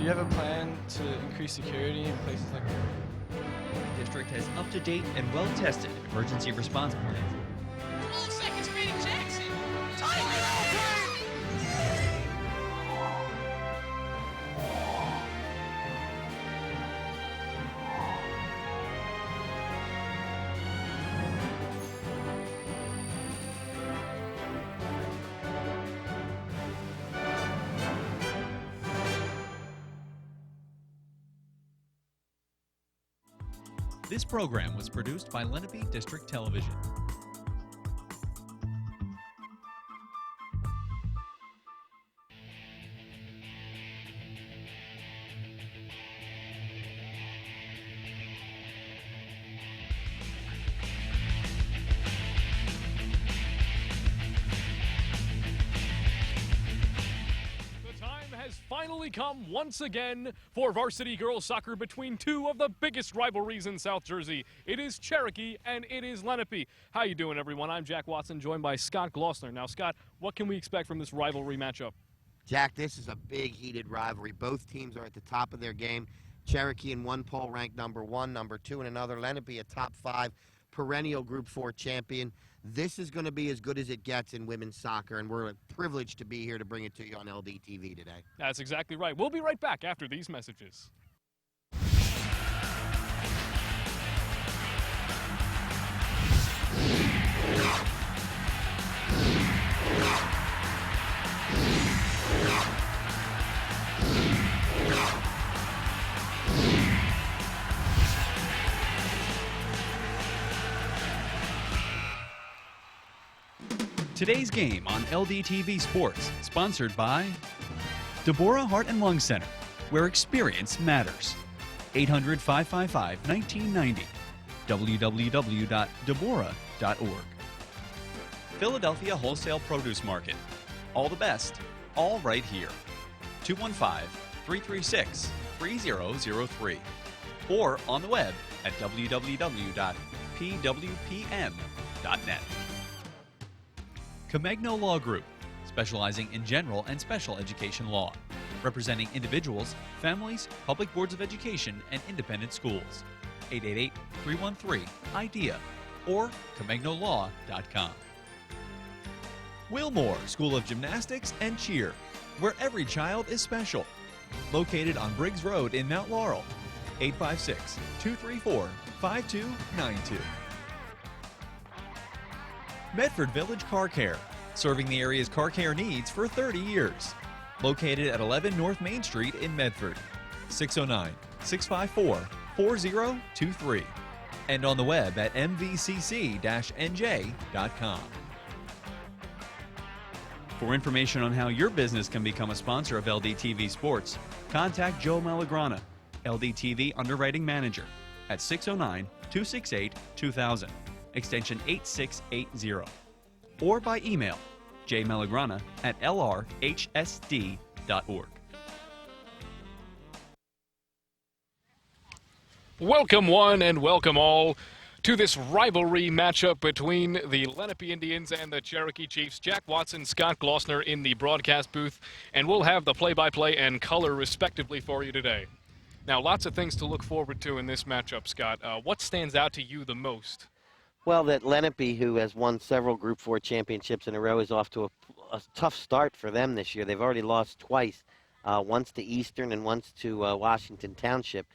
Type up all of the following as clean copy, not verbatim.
Do you have a plan to increase security in places like that? The district has up-to-date and well-tested emergency response plans. 12 seconds remaining, Jackson. Time it over! This program was produced by Lenape District Television. Finally come once again for varsity girls soccer between two of the biggest rivalries in South Jersey. It is Cherokee and it is Lenape. How you doing, everyone? I'm Jack Watson, joined by Scott Glossner. Now, Scott, what can we expect from this rivalry matchup? Jack, this is a big, heated rivalry. Both teams are at the top of their game. Cherokee in one poll ranked number 1, number 2 in another. Lenape a top 5 perennial Group 4 champion. This is going to be as good as it gets in women's soccer, and we're privileged to be here to bring it to you on LDTV today. That's exactly right. We'll be right back after these messages. Today's game on LDTV Sports, sponsored by Deborah Heart and Lung Center, where experience matters. 800-555-1990. www.deborah.org. Philadelphia Wholesale Produce Market. All the best, all right here. 215-336-3003. Or on the web at www.pwpm.net. Comegno Law Group, specializing in general and special education law, representing individuals, families, public boards of education, and independent schools. 888-313-IDEA or ComegnoLaw.com. Wilmore School of Gymnastics and Cheer, where every child is special. Located on Briggs Road in Mount Laurel. 856-234-5292. Medford Village Car Care, serving the area's car care needs for 30 years. Located at 11 North Main Street in Medford. 609-654-4023. And on the web at mvcc-nj.com. For information on how your business can become a sponsor of LDTV Sports, contact Joe Malagrana, LDTV Underwriting Manager, at 609-268-2000. extension 8680, or by email jmelagrana@lrhsd.org. Welcome one and welcome all to this rivalry matchup between the Lenape Indians and the Cherokee Chiefs. Jack Watson, Scott Glossner in the broadcast booth, and we'll have the play-by-play and color respectively for you today. Now, lots of things to look forward to in this matchup, Scott. What stands out to you the most? Well, that Lenape, who has won several Group 4 championships in a row, is off to a tough start for them this year. They've already lost twice, once to Eastern and once to Washington Township.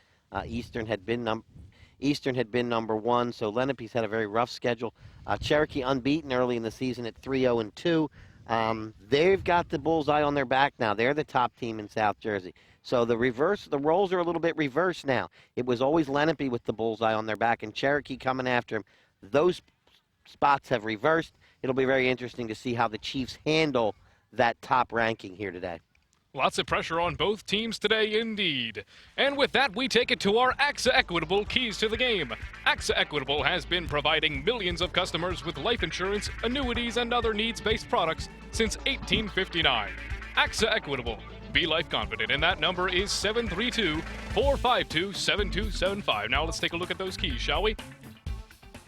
Eastern had been number 1, so Lenape's had a very rough schedule. Cherokee unbeaten early in the season at 3-0-2. They've got the bullseye on their back now. They're the top team in South Jersey. So the roles are a little bit reversed now. It was always Lenape with the bullseye on their back and Cherokee coming after him. Those spots have reversed. It'll be very interesting to see how the Chiefs handle that top ranking here today. Lots of pressure on both teams today, indeed. And with that, we take it to our AXA Equitable keys to the game. AXA Equitable has been providing millions of customers with life insurance, annuities, and other needs-based products since 1859. AXA Equitable. Be life confident, and that number is 732-452-7275. Now let's take a look at those keys, shall we?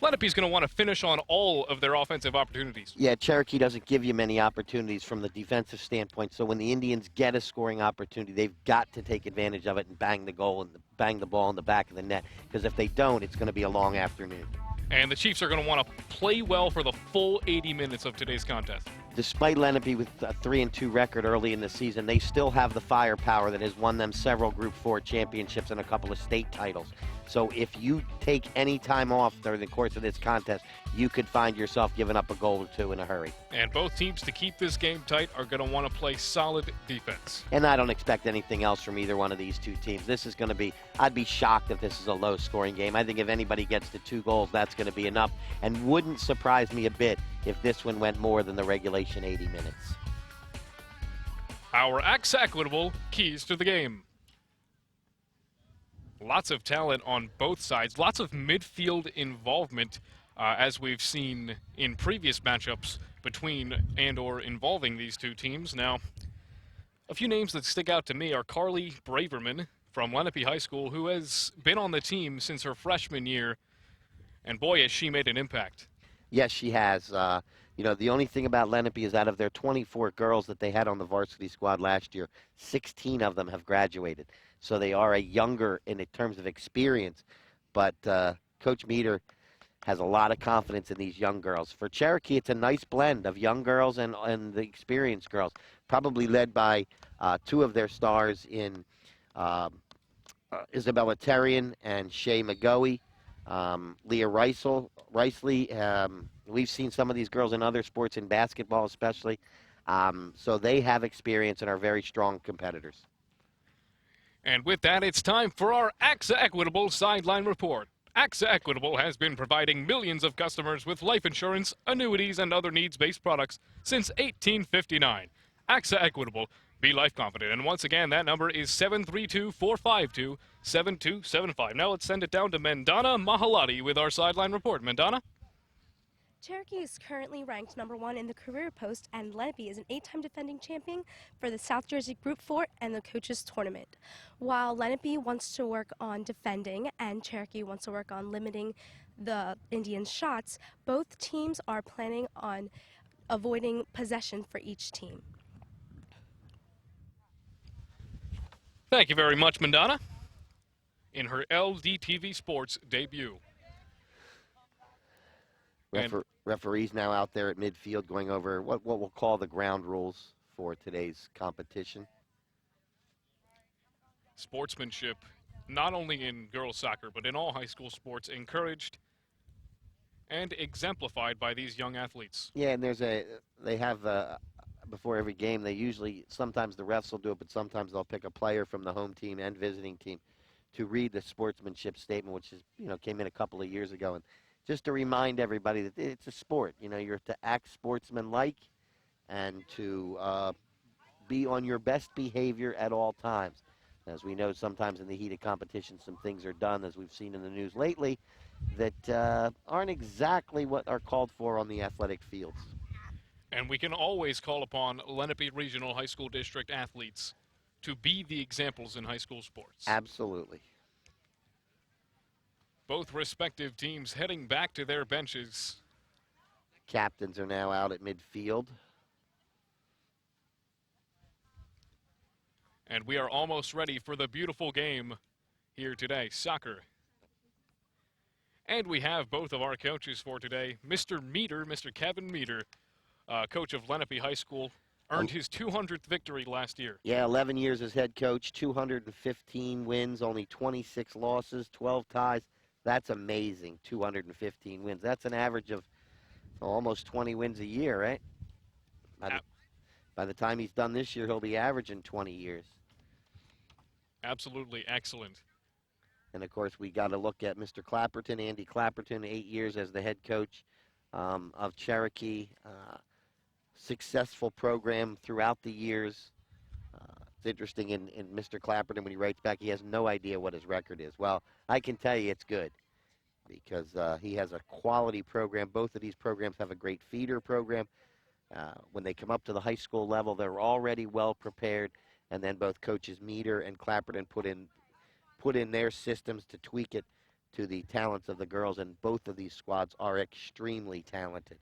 Lenape's going to want to finish on all of their offensive opportunities. Yeah, Cherokee doesn't give you many opportunities from the defensive standpoint. So when the Indians get a scoring opportunity, they've got to take advantage of it and bang the ball in the back of the net. Because if they don't, it's going to be a long afternoon. And the Chiefs are going to want to play well for the full 80 minutes of today's contest. Despite Lenape with a 3-2 record early in the season, they still have the firepower that has won them several Group 4 championships and a couple of state titles. So if you take any time off during the course of this contest, you could find yourself giving up a goal or two in a hurry. And both teams, to keep this game tight, are going to want to play solid defense. And I don't expect anything else from either one of these two teams. This is going to be, I'd be shocked if this is a low-scoring game. I think if anybody gets to 2 goals, that's going to be enough. And wouldn't surprise me a bit if this one went more than the regulation 80 minutes. Our AXA Equitable keys to the game. Lots of talent on both sides, lots of midfield involvement, as we've seen in previous matchups between and or involving these two teams. Now, a few names that stick out to me are Carly Braverman from Lenape High School, who has been on the team since her freshman year, and boy, has she made an impact. Yes, she has. You know, the only thing about Lenape is out of their 24 girls that they had on the varsity squad last year, 16 of them have graduated. So they are a younger in terms of experience. But Coach Meter has a lot of confidence in these young girls. For Cherokee, it's a nice blend of young girls and the experienced girls, probably led by 2 of their stars in Isabella Terrian and Shay McGoey. Leah Riceley, we've seen some of these girls in other sports, in basketball especially. So they have experience and are very strong competitors. And with that, it's time for our AXA Equitable Sideline Report. AXA Equitable has been providing millions of customers with life insurance, annuities, and other needs-based products since 1859. AXA Equitable. Be life confident. And once again, that number is 732-452-7275. Now let's send it down to Mandana Mahalati with our sideline report. Mandana? Cherokee is currently ranked #1 in the career post, and Lenape is an 8-time defending champion for the South Jersey Group 4 and the Coaches Tournament. While Lenape wants to work on defending and Cherokee wants to work on limiting the Indians' shots, both teams are planning on avoiding possession for each team. Thank you very much, Mandana, in her LDTV Sports debut. Referees now out there at midfield going over what we'll call the ground rules for today's competition. Sportsmanship, not only in girls soccer, but in all high school sports, encouraged and exemplified by these young athletes. Yeah, and they have, before every game, sometimes the refs will do it, but sometimes they'll pick a player from the home team and visiting team to read the sportsmanship statement, which came in a couple of years ago. And just to remind everybody that it's a sport. You're to act sportsmanlike and to be on your best behavior at all times. As we know, sometimes in the heat of competition, some things are done, as we've seen in the news lately, that aren't exactly what are called for on the athletic fields. And we can always call upon Lenape Regional High School District athletes to be the examples in high school sports. Absolutely. Both respective teams heading back to their benches. Captains are now out at midfield. And we are almost ready for the beautiful game here today, soccer. And we have both of our coaches for today. Mr. Meter, Mr. Kevin Meter, coach of Lenape High School, earned his 200th victory last year. Yeah, 11 years as head coach, 215 wins, only 26 losses, 12 ties. That's amazing, 215 wins. That's an average of almost 20 wins a year, right? By the time he's done this year, he'll be averaging 20 years. Absolutely excellent. And, of course, we got to look at Mr. Clapperton, Andy Clapperton, 8 years as the head coach of Cherokee. Successful program throughout the years. It's interesting in Mr. Clapperton, when he writes back, he has no idea what his record is. Well, I can tell you it's good because he has a quality program. Both of these programs have a great feeder program. When they come up to the high school level, they're already well prepared. And then both coaches Meter and Clapperton put in their systems to tweak it to the talents of the girls, and both of these squads are extremely talented.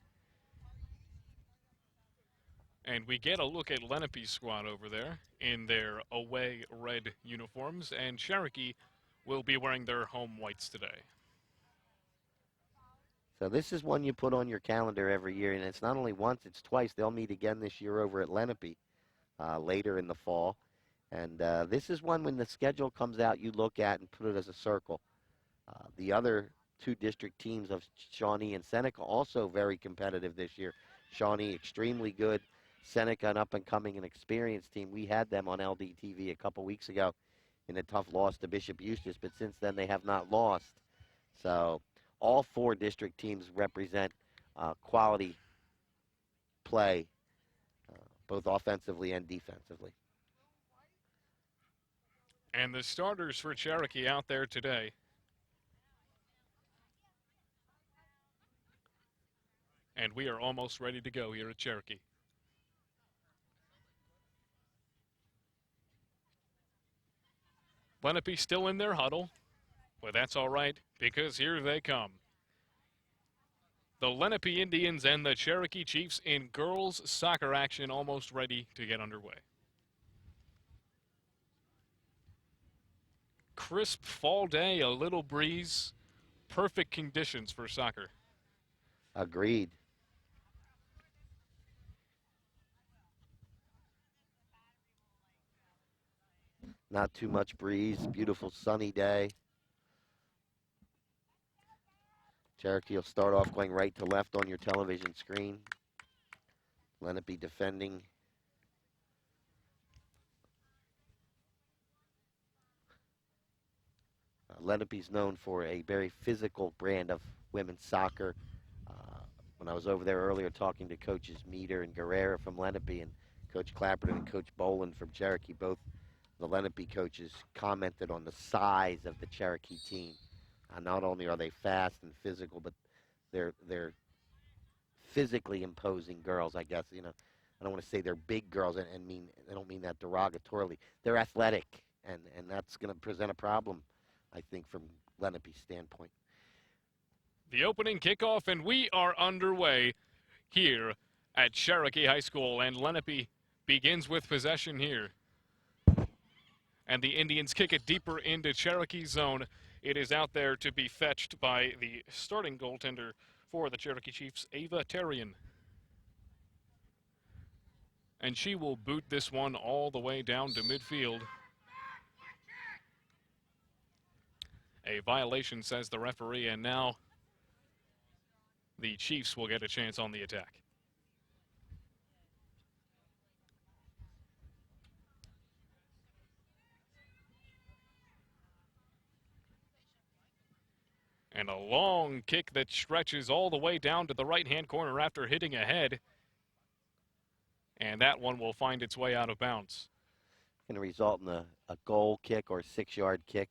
And we get a look at Lenape's squad over there in their away red uniforms, and Cherokee will be wearing their home whites today. So this is one you put on your calendar every year, and it's not only once, it's twice. They'll meet again this year over at Lenape later in the fall. And this is one when the schedule comes out, you look at and put it as a circle. The other two district teams of Shawnee and Seneca also very competitive this year. Shawnee extremely good. Seneca, an up-and-coming and experienced team. We had them on LDTV a couple weeks ago in a tough loss to Bishop Eustace, but since then they have not lost. So all four district teams represent quality play, both offensively and defensively. And the starters for Cherokee out there today. And we are almost ready to go here at Cherokee. Lenape still in their huddle, but that's all right because here they come. The Lenape Indians and the Cherokee Chiefs in girls soccer action almost ready to get underway. Crisp fall day, a little breeze, perfect conditions for soccer. Agreed. Not too much breeze, beautiful sunny day. Cherokee will start off going right to left on your television screen. Lenape defending. Lenape's known for a very physical brand of women's soccer. When I was over there earlier talking to coaches Meter and Guerrera from Lenape and Coach Clapperton and Coach Boland from Cherokee, both the Lenape coaches commented on the size of the Cherokee team. Not only are they fast and physical, but they're physically imposing girls, I guess. You know, I don't want to say they're big girls, and I don't mean that derogatorily. They're athletic, and that's going to present a problem, I think, from Lenape's standpoint. The opening kickoff, and we are underway here at Cherokee High School, and Lenape begins with possession here. And the Indians kick it deeper into Cherokee's zone. It is out there to be fetched by the starting goaltender for the Cherokee Chiefs, Ava Terrian. And she will boot this one all the way down to midfield. A violation, says the referee, and now the Chiefs will get a chance on the attack. And a long kick that stretches all the way down to the right-hand corner after hitting a head. And that one will find its way out of bounds. Going to result in a goal kick or 6-yard kick.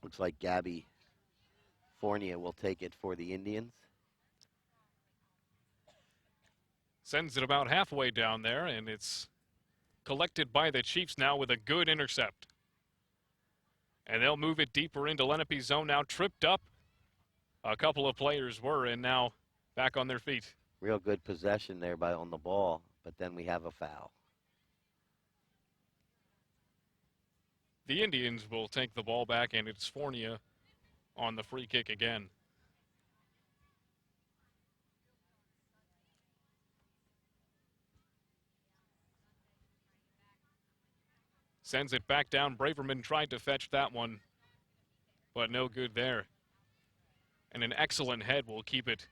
Looks like Gabby Fournier will take it for the Indians. Sends it about halfway down there, and it's collected by the Chiefs now with a good intercept. And they'll move it deeper into Lenape's zone now, tripped up. A couple of players were, and now back on their feet. Real good possession there on the ball, but then we have a foul. The Indians will take the ball back, and it's Fournier on the free kick again. Sends it back down. Braverman tried to fetch that one, but no good there. And an excellent head will keep it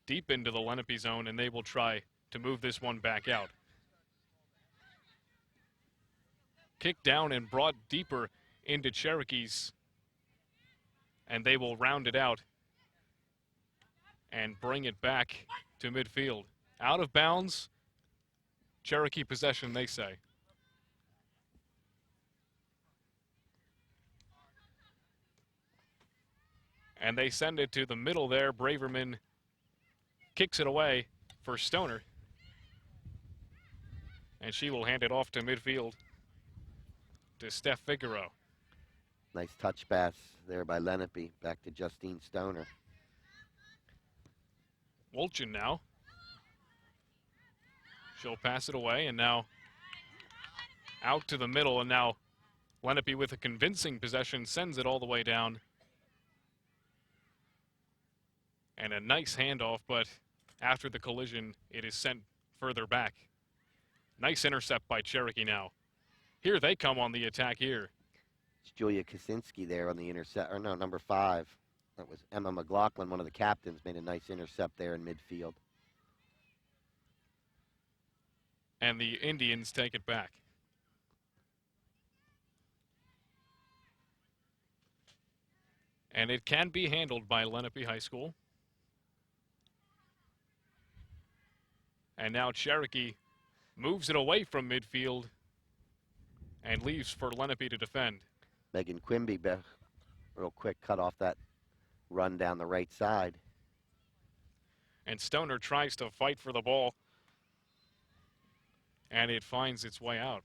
deep into the Lenape zone, and they will try to move this one back out. Kicked down and brought deeper into Cherokee's, and they will round it out and bring it back to midfield. Out of bounds, Cherokee possession, they say. And they send it to the middle there. Braverman kicks it away for Stoner. And she will hand it off to midfield. to Steph Figaro. Nice touch pass there by Lenape. Back to Justine Stoner. Wolchin now. She'll pass it away, and now out to the middle, and now Lenape with a convincing possession sends it all the way down. And a nice handoff, but after the collision, it is sent further back. Nice intercept by Cherokee now. Here they come on the attack here. It's Julia Kaczynski there on the intercept, or no, number 5. That was Emma McLaughlin, one of the captains, made a nice intercept there in midfield. And the Indians take it back. And it can be handled by Lenape High School. And now Cherokee moves it away from midfield and leaves for Lenape to defend. Megan Quimby, real quick, cut off that run down the right side. And Stoner tries to fight for the ball. And it finds its way out.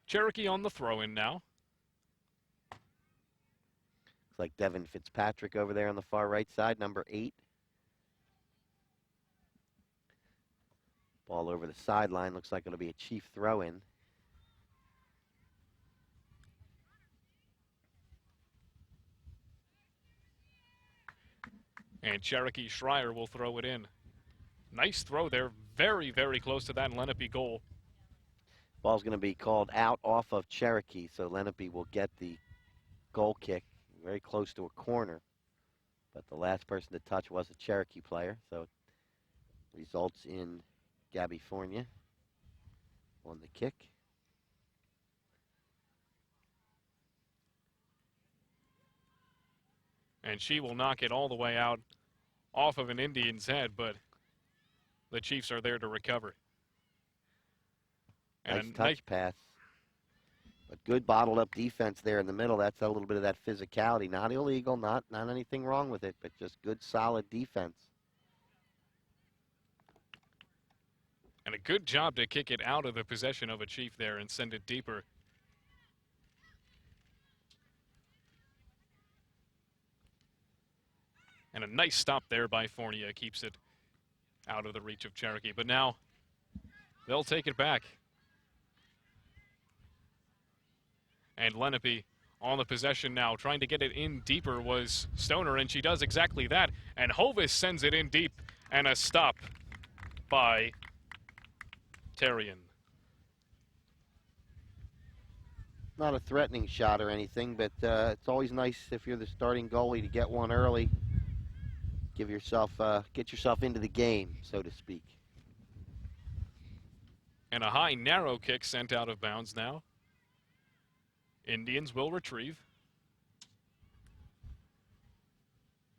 Cherokee on the throw-in now. Looks like Devin Fitzpatrick over there on the far right side, number 8. Ball over the sideline. Looks like it'll be a Chief throw-in. And Cherokee Schreier will throw it in. Nice throw there. Very, very close to that Lenape goal. Ball's going to be called out off of Cherokee, so Lenape will get the goal kick very close to a corner. But the last person to touch was a Cherokee player, so it results in Gabby Fournier on the kick. And she will knock it all the way out off of an Indian's head, but the Chiefs are there to recover. And Nice touch pass. But good bottled up defense there in the middle. That's a little bit of that physicality. Not illegal, not anything wrong with it, but just good solid defense. And a good job to kick it out of the possession of a Chief there and send it deeper. And a nice stop there by Fournier keeps it out of the reach of Cherokee. But now they'll take it back. And Lenape on the possession now, trying to get it in deeper was Stoner, and she does exactly that. And Hovis sends it in deep, and a stop by Terrian. Not a threatening shot or anything, but it's always nice if you're the starting goalie to get one early. Give yourself, get yourself into the game, so to speak. And a high, narrow kick sent out of bounds now. Indians will retrieve.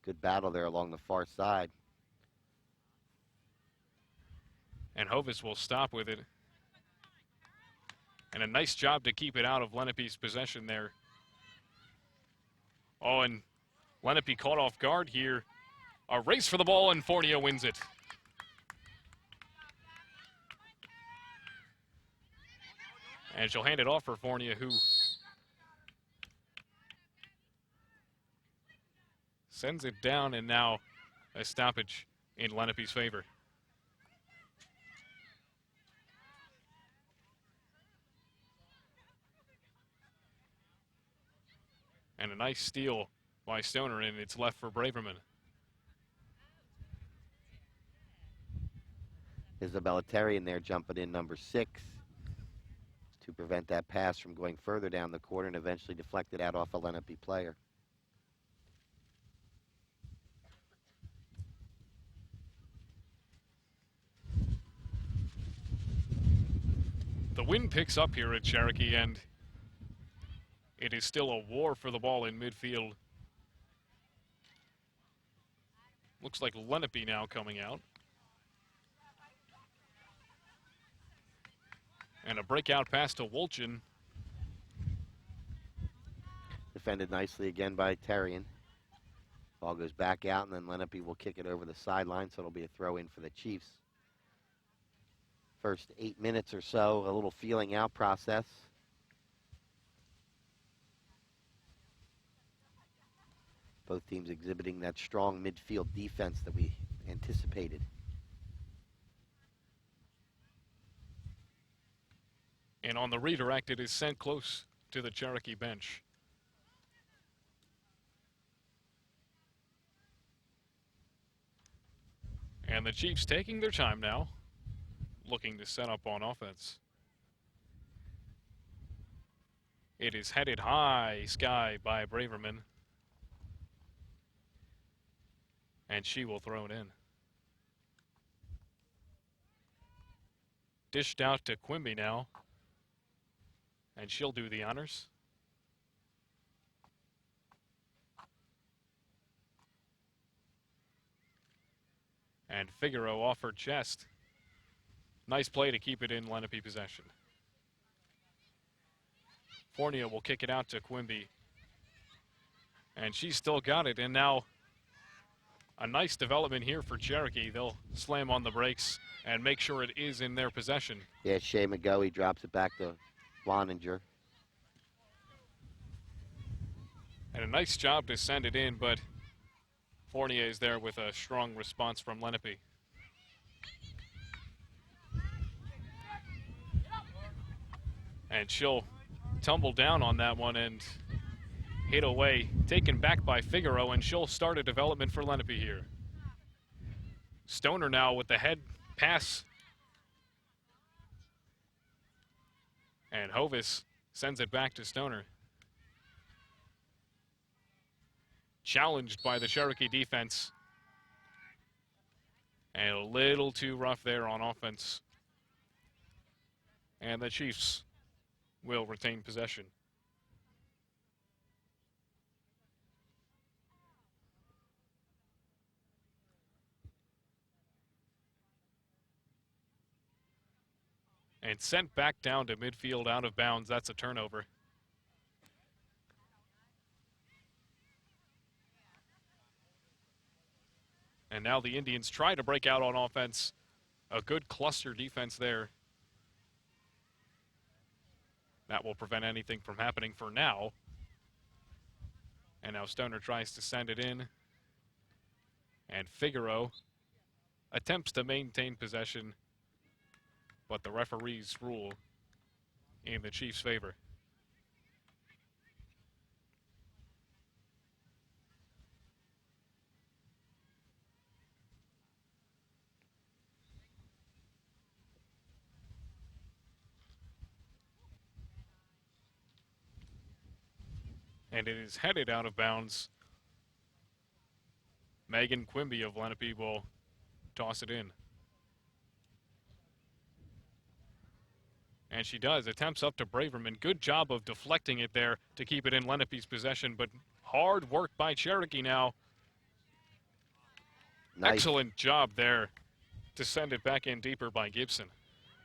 Good battle there along the far side. And Hovis will stop with it. And a nice job to keep it out of Lenape's possession there. Oh, and Lenape caught off guard here. A race for the ball, and Fournier wins it. And she'll hand it off for Fournier, who sends it down, and now a stoppage in Lenape's favor. And a nice steal by Stoner, and it's left for Braverman. Isabella Terrian there jumping in, number 6, to prevent that pass from going further down the court and eventually deflected out off a Lenape player. The wind picks up here at Cherokee, and it is still a war for the ball in midfield. Looks like Lenape now coming out. And a breakout pass to Wolchin. Defended nicely again by Terrian. Ball goes back out, and then Lenape will kick it over the sideline, so it'll be a throw in for the Chiefs. first 8 minutes or so, a little feeling out process. Both teams exhibiting that strong midfield defense that we anticipated. And on the redirect, it is sent close to the Cherokee bench. And the Chiefs taking their time now, looking to set up on offense. It is headed high sky by Braverman. And she will throw it in. Dished out to Quimby now. And she'll do the honors. And Figaro off her chest. Nice play to keep it in Lenape possession. Fournier will kick it out to Quimby. And she's still got it. And now a nice development here for Cherokee. They'll slam on the brakes and make sure it is in their possession. Yeah, Shea McGoey drops it back to Waninger. And a nice job to send it in, but Fournier is there with a strong response from Lenape. And she'll tumble down on that one and hit away, taken back by Figaro, and she'll start a development for Lenape here. Stoner now with the head pass. And Hovis sends it back to Stoner. Challenged by the Cherokee defense. And a little too rough there on offense. And the Chiefs will retain possession. And sent back down to midfield out of bounds. That's a turnover. And now the Indians try to break out on offense. A good cluster defense there. That will prevent anything from happening for now. And now Stoner tries to send it in. And Figaro attempts to maintain possession, but the referees rule in the Chiefs' favor. And it is headed out of bounds. Megan Quimby of Lenape will toss it in. And she does. Attempts up to Braverman. Good job of deflecting it there to keep it in Lenape's possession, but hard work by Cherokee now. Nice. Excellent job there to send it back in deeper by Gibson.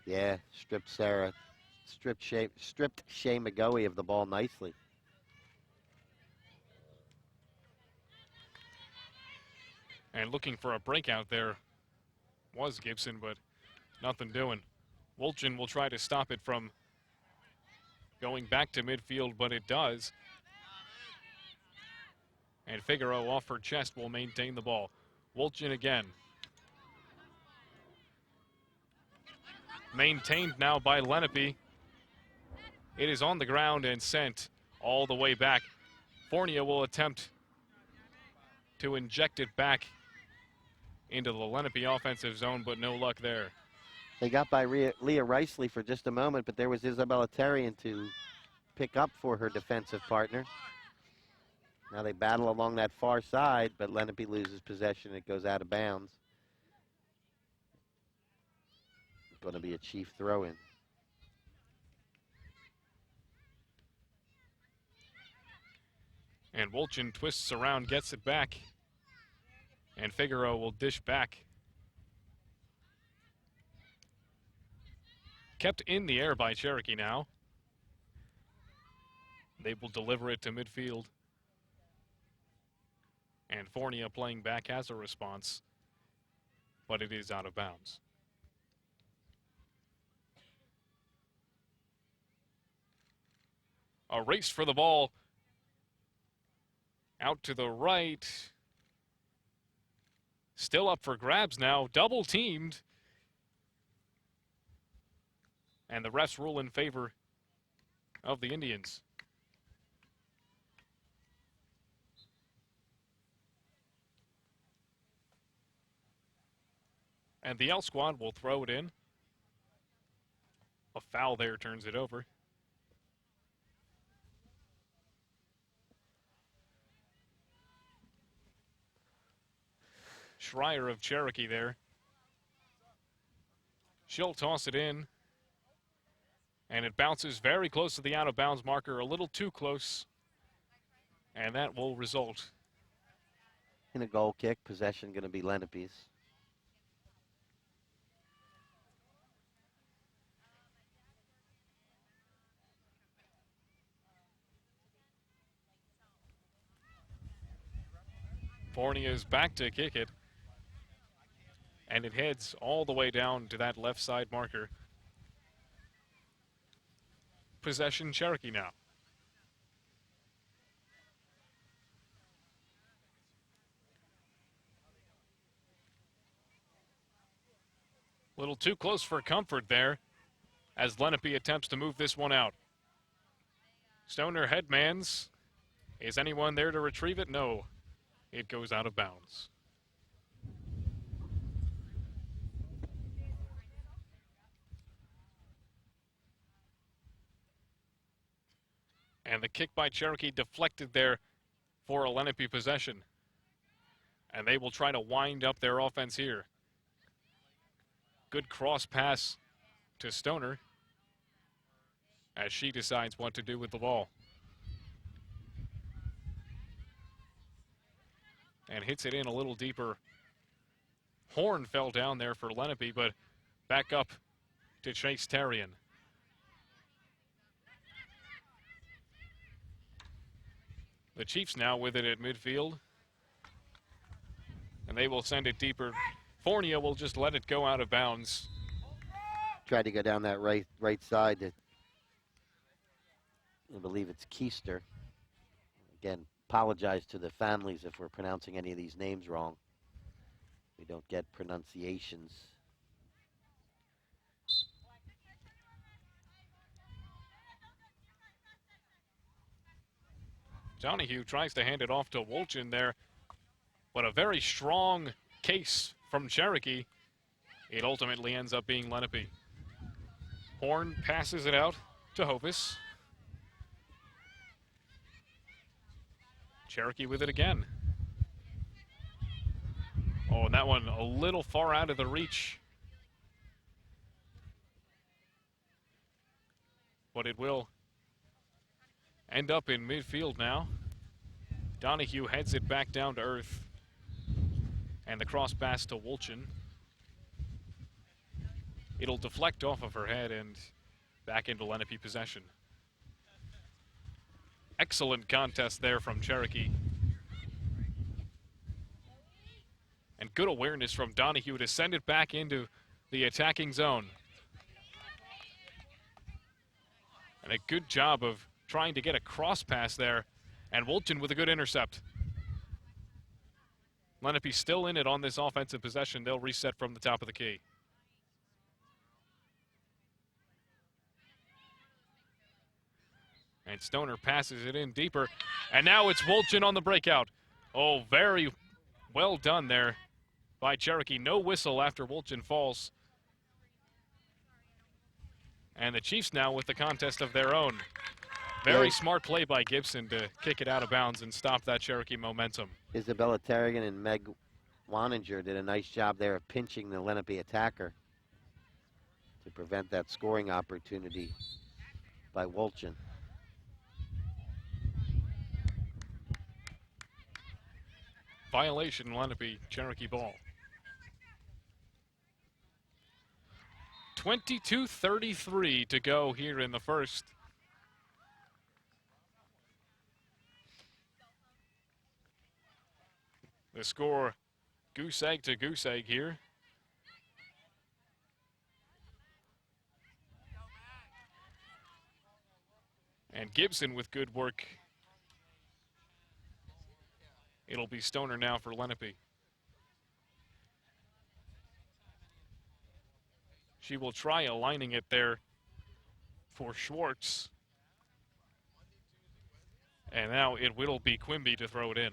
Yeah, stripped Shea McGoey of the ball nicely. And looking for a breakout there was Gibson, but nothing doing. Wolchin will try to stop it from going back to midfield, but it does. And Figaro off her chest will maintain the ball. Wolchin again. Maintained now by Lenape. It is on the ground and sent all the way back. Fournier will attempt to inject it back into the Lenape offensive zone, but no luck there. They got by Leah Riceley for just a moment, but there was Isabella Terrian to pick up for her defensive partner. Now they battle along that far side, but Lenape loses possession. It goes out of bounds. It's going to be a Chief throw-in. And Wolchin twists around, gets it back. And Figaro will dish back. Kept in the air by Cherokee now. They will deliver it to midfield. And Fournier playing back as a response, but it is out of bounds. A race for the ball. Out to the right. Still up for grabs now. Double teamed. And the refs rule in favor of the Indians. And the L squad will throw it in. A foul there turns it over. Schreier of Cherokee there. She'll toss it in. And it bounces very close to the out-of-bounds marker, a little too close. And that will result In a goal kick, possession going to be Lenape's. Fornia is back to kick it. And it heads all the way down to that left side marker. Possession Cherokee now. A little too close for comfort there as Lenape attempts to move this one out. Stoner headmans. Is anyone there to retrieve it? No. It goes out of bounds. And the kick by Cherokee deflected there for a Lenape possession. And they will try to wind up their offense here. Good cross pass to Stoner as she decides what to do with the ball. And hits it in a little deeper. Horn fell down there for Lenape, but back up to Chase Tarian. The Chiefs now with it at midfield. And they will send it deeper. Fornia will just let it go out of bounds. Tried to go down that right side. I believe it's Keister. Again, apologize to the families if we're pronouncing any of these names wrong. We don't get pronunciations. Donahue tries to hand it off to Wolchin there, but a very strong case from Cherokee. It ultimately ends up being Lenape. Horn passes it out to Hovis. Cherokee with it again. Oh, and that one a little far out of the reach. But it will end up in midfield now. Donahue heads it back down to earth. And the cross pass to Wolchin. It'll deflect off of her head and back into Lenape possession. Excellent contest there from Cherokee. And good awareness from Donahue to send it back into the attacking zone. And a good job of trying to get a cross pass there. And Wolchin with a good intercept. Lenape still in it on this offensive possession. They'll reset from the top of the key. And Stoner passes it in deeper. And now it's Wolchin on the breakout. Oh, very well done there by Cherokee. No whistle after Wolchin falls. And the Chiefs now with the contest of their own. Very smart play by Gibson to kick it out of bounds and stop that Cherokee momentum. Isabella Tarragon and Meg Waninger did a nice job there of pinching the Lenape attacker to prevent that scoring opportunity by Wolchin. Violation, Lenape, Cherokee ball. 22:33 to go here in the first. The score, goose egg to goose egg here. And Gibson with good work. It'll be Stoner now for Lenape. She will try aligning it there for Schwartz. And now it will be Quimby to throw it in.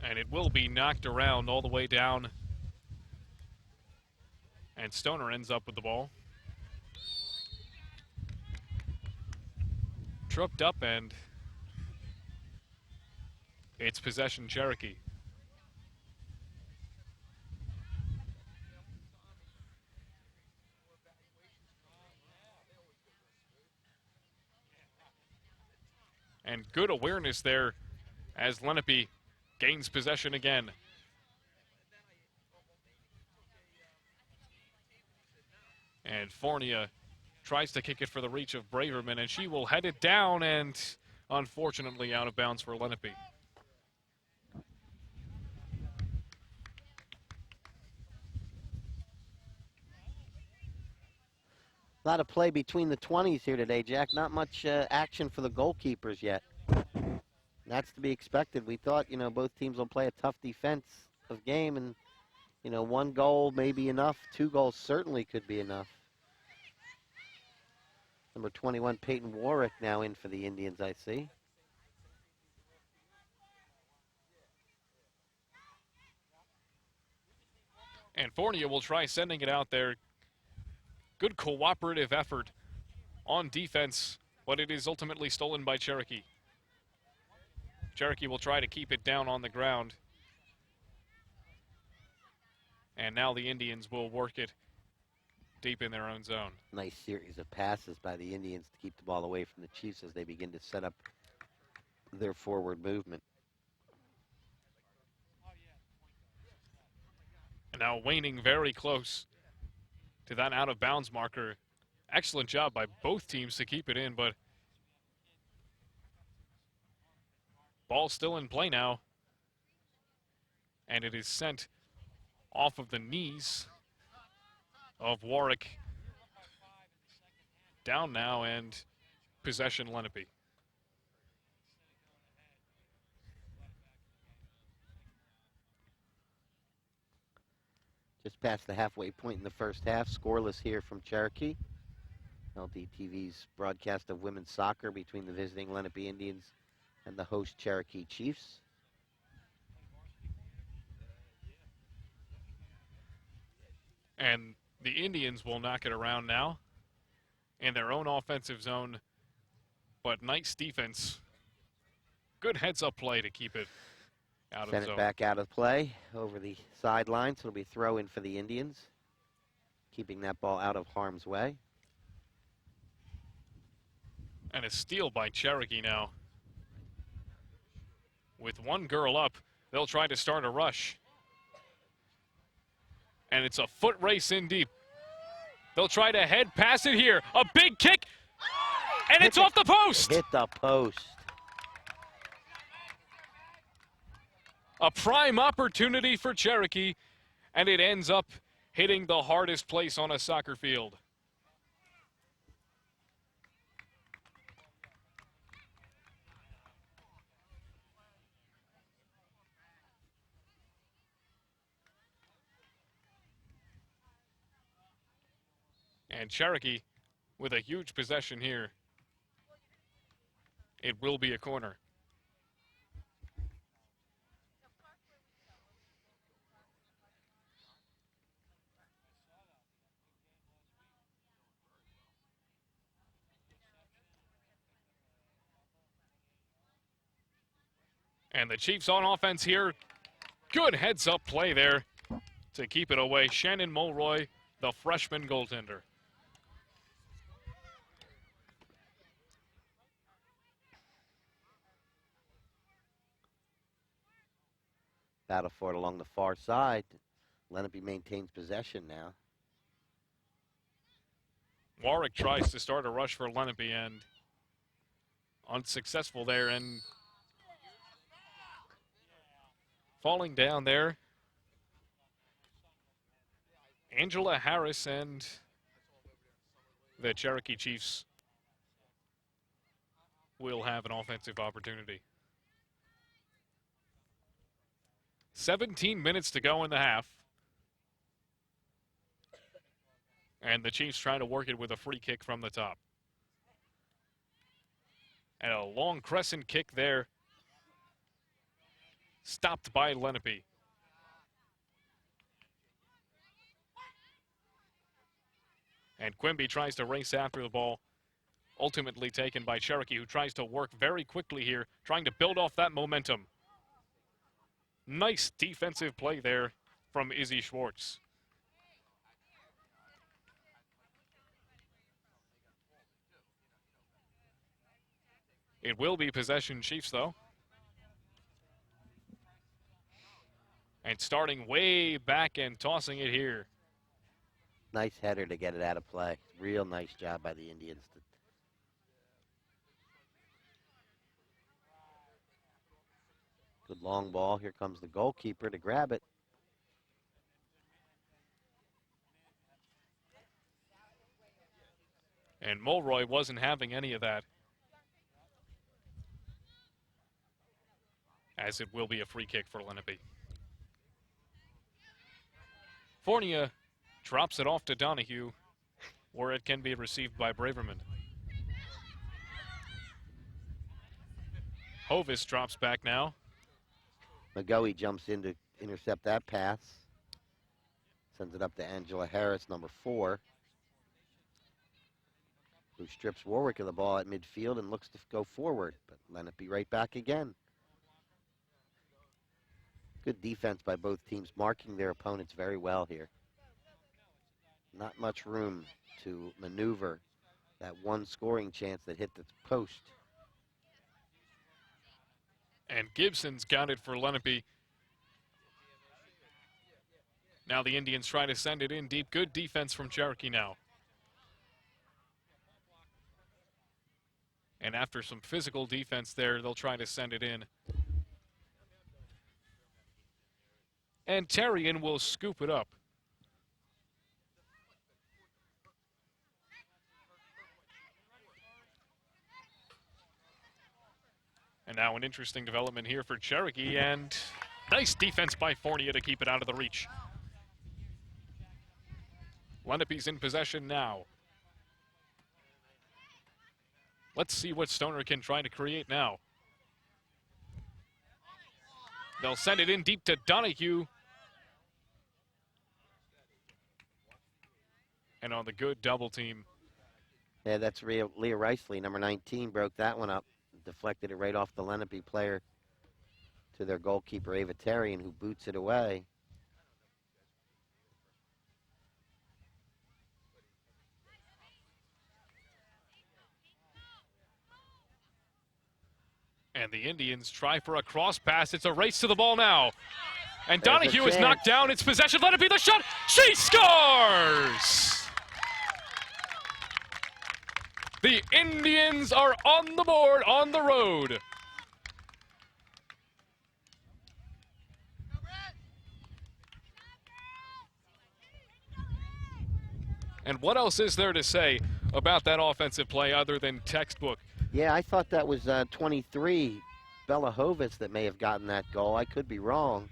And it will be knocked around all the way down. And Stoner ends up with the ball. Tripped up, and it's possession Cherokee. And good awareness there as Lenape gains possession again. And Fornia tries to kick it for the reach of Braverman, and she will head it down, and unfortunately out of bounds for Lenape. A lot of play between the 20s here today, Jack. Not much action for the goalkeepers yet. That's to be expected. We thought, both teams will play a tough defense of game, and, 1 goal may be enough. 2 goals certainly could be enough. Number 21, Peyton Warwick, now in for the Indians, I see. And Fornia will try sending it out there. Good cooperative effort on defense, but it is ultimately stolen by Cherokee. Cherokee will try to keep it down on the ground. And now the Indians will work it deep in their own zone. Nice series of passes by the Indians to keep the ball away from the Chiefs as they begin to set up their forward movement. And now waning very close to that out-of-bounds marker. Excellent job by both teams to keep it in, but ball still in play now. And it is sent off of the knees of Warwick. Down now, and possession Lenape. Just past the halfway point in the first half. Scoreless here from Cherokee. LDTV's broadcast of women's soccer between the visiting Lenape Indians and the host Cherokee Chiefs. And the Indians will knock it around now in their own offensive zone, but nice defense. Good heads-up play to keep it out Send of zone. it back out of play over the sideline, so it'll be throw in for the Indians, keeping that ball out of harm's way. And a steal by Cherokee now. With 1 girl up, they'll try to start a rush. And it's a foot race in deep. They'll try to head pass it here. A big kick, and it's off the post. Hit the post. A prime opportunity for Cherokee, and it ends up hitting the hardest place on a soccer field. And Cherokee with a huge possession here. It will be a corner. And the Chiefs on offense here. Good heads-up play there to keep it away. Shannon Mulroy, the freshman goaltender. Battle for it along the far side. Lenape maintains possession now. Warwick tries to start a rush for Lenape and unsuccessful there, and Falling down there, Angela Harris and the Cherokee Chiefs will have an offensive opportunity. 17 minutes to go in the half. And the Chiefs trying to work it with a free kick from the top. And a long crescent kick there. Stopped by Lenape. And Quimby tries to race after the ball. Ultimately taken by Cherokee, who tries to work very quickly here, trying to build off that momentum. Nice defensive play there from Izzy Schwartz. It will be possession Chiefs, though. And starting way back and tossing it here. Nice header to get it out of play. Real nice job by the Indians. Good long ball. Here comes the goalkeeper to grab it. And Mulroy wasn't having any of that. As it will be a free kick for Lenape. Fournier drops it off to Donahue, where it can be received by Braverman. Hovis drops back now. McGoey jumps in to intercept that pass. Sends it up to Angela Harris, number 4. Who strips Warwick of the ball at midfield and looks to go forward. But Lenape right back again. Good defense by both teams, marking their opponents very well here. Not much room to maneuver that one scoring chance that hit the post. And Gibson's got it for Lenape. Now the Indians try to send it in deep. Good defense from Cherokee now. And after some physical defense there, they'll try to send it in. And Terrian will scoop it up. And now an interesting development here for Cherokee, and nice defense by Fournier to keep it out of the reach. Lenape's in possession now. Let's see what Stoner can try to create now. They'll send it in deep to Donahue. And on the good double team. Yeah, that's Leah Riceley, number 19, broke that one up. Deflected it right off the Lenape player to their goalkeeper, Ava Terrian, who boots it away. And the Indians try for a cross pass. It's a race to the ball now. And There's Donahue is knocked down. It's possession. Let it be the shot. She scores! The Indians are on the board, on the road. And what else is there to say about that offensive play other than textbook? Yeah, I thought that was 23, Bella Hovis, that may have gotten that goal. I could be wrong.